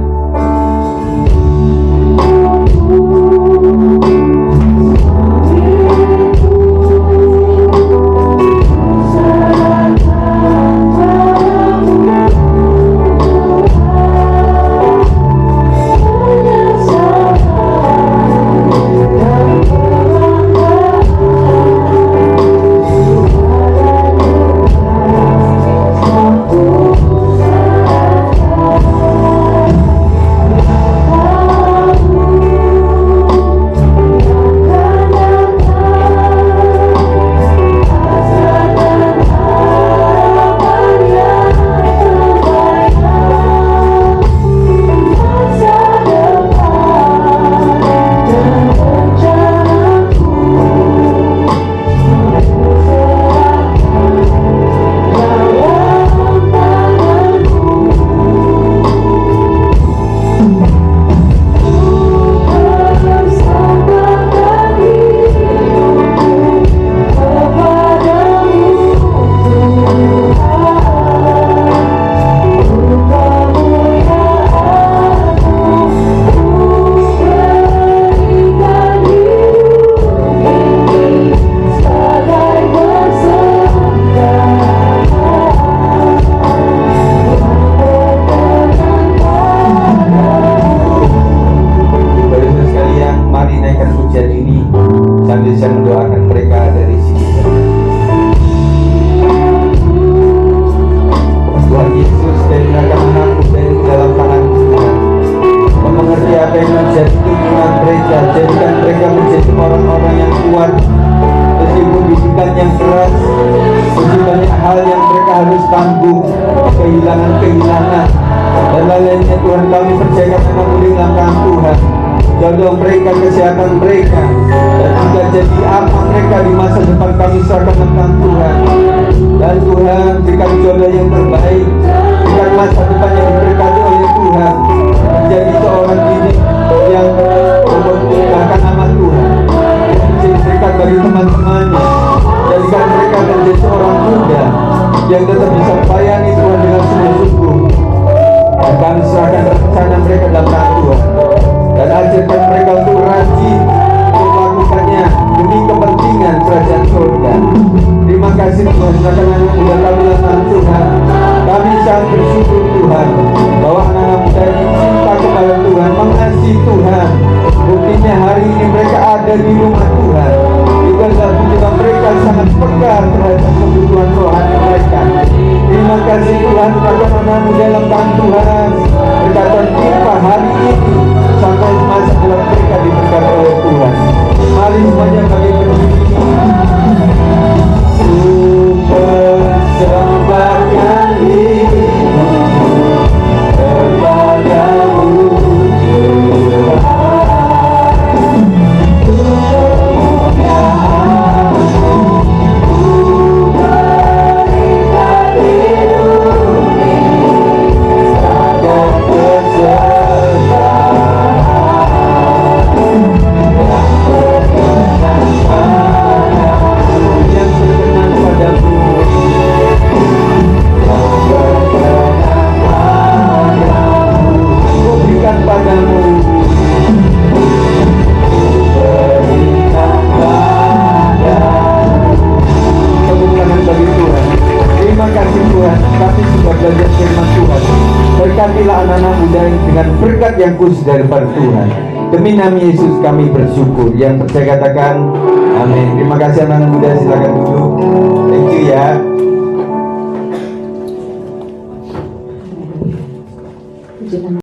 Kehilangan dan lain-lainnya Tuhan, kami percayakan anak muda dalam tangan Tuhan. Jodoh mereka, kesehatan mereka, dan juga jadi apa mereka di masa depan kami serahkan dalam tangan Tuhan. Dan Tuhan berikan jodoh yang terbaik, berikan masa depan yang diberkati oleh Tuhan, menjadi seorang didik yang membanggakan nama Tuhan, menjadi berkat bagi teman-temannya. Jadikan mereka menjadi seorang muda yang tetap bisa melayani Tuhan dengan sungguh-sungguh. Dan kami serahkan rencana mereka dalam tangan Tuhan, dan ajarkan mereka untuk rajin untuk melakukannya demi kepentingan kerajaan surga. Terima kasih Tuhan, serahkan anak muda kami dalam tangan Tuhan. Kami sangat bersyukur Tuhan bahwa anak-anak muda ini cinta kepada Tuhan, mengasihi Tuhan. Buktinya hari ini mereka ada di rumah Tuhan. Itu adalah bukti bahwa mereka sangat peka terhadap kebutuhan rohani mereka. Terima kasih Tuhan, serahkan anak muda dalam tangan Tuhan. Berkatan kita hari ini sampai masa yang khusus daripada Tuhan. Demi nama Yesus kami bersyukur. Yang percaya katakan amin. Terima kasih anak muda, silakan duduk. Thank you ya.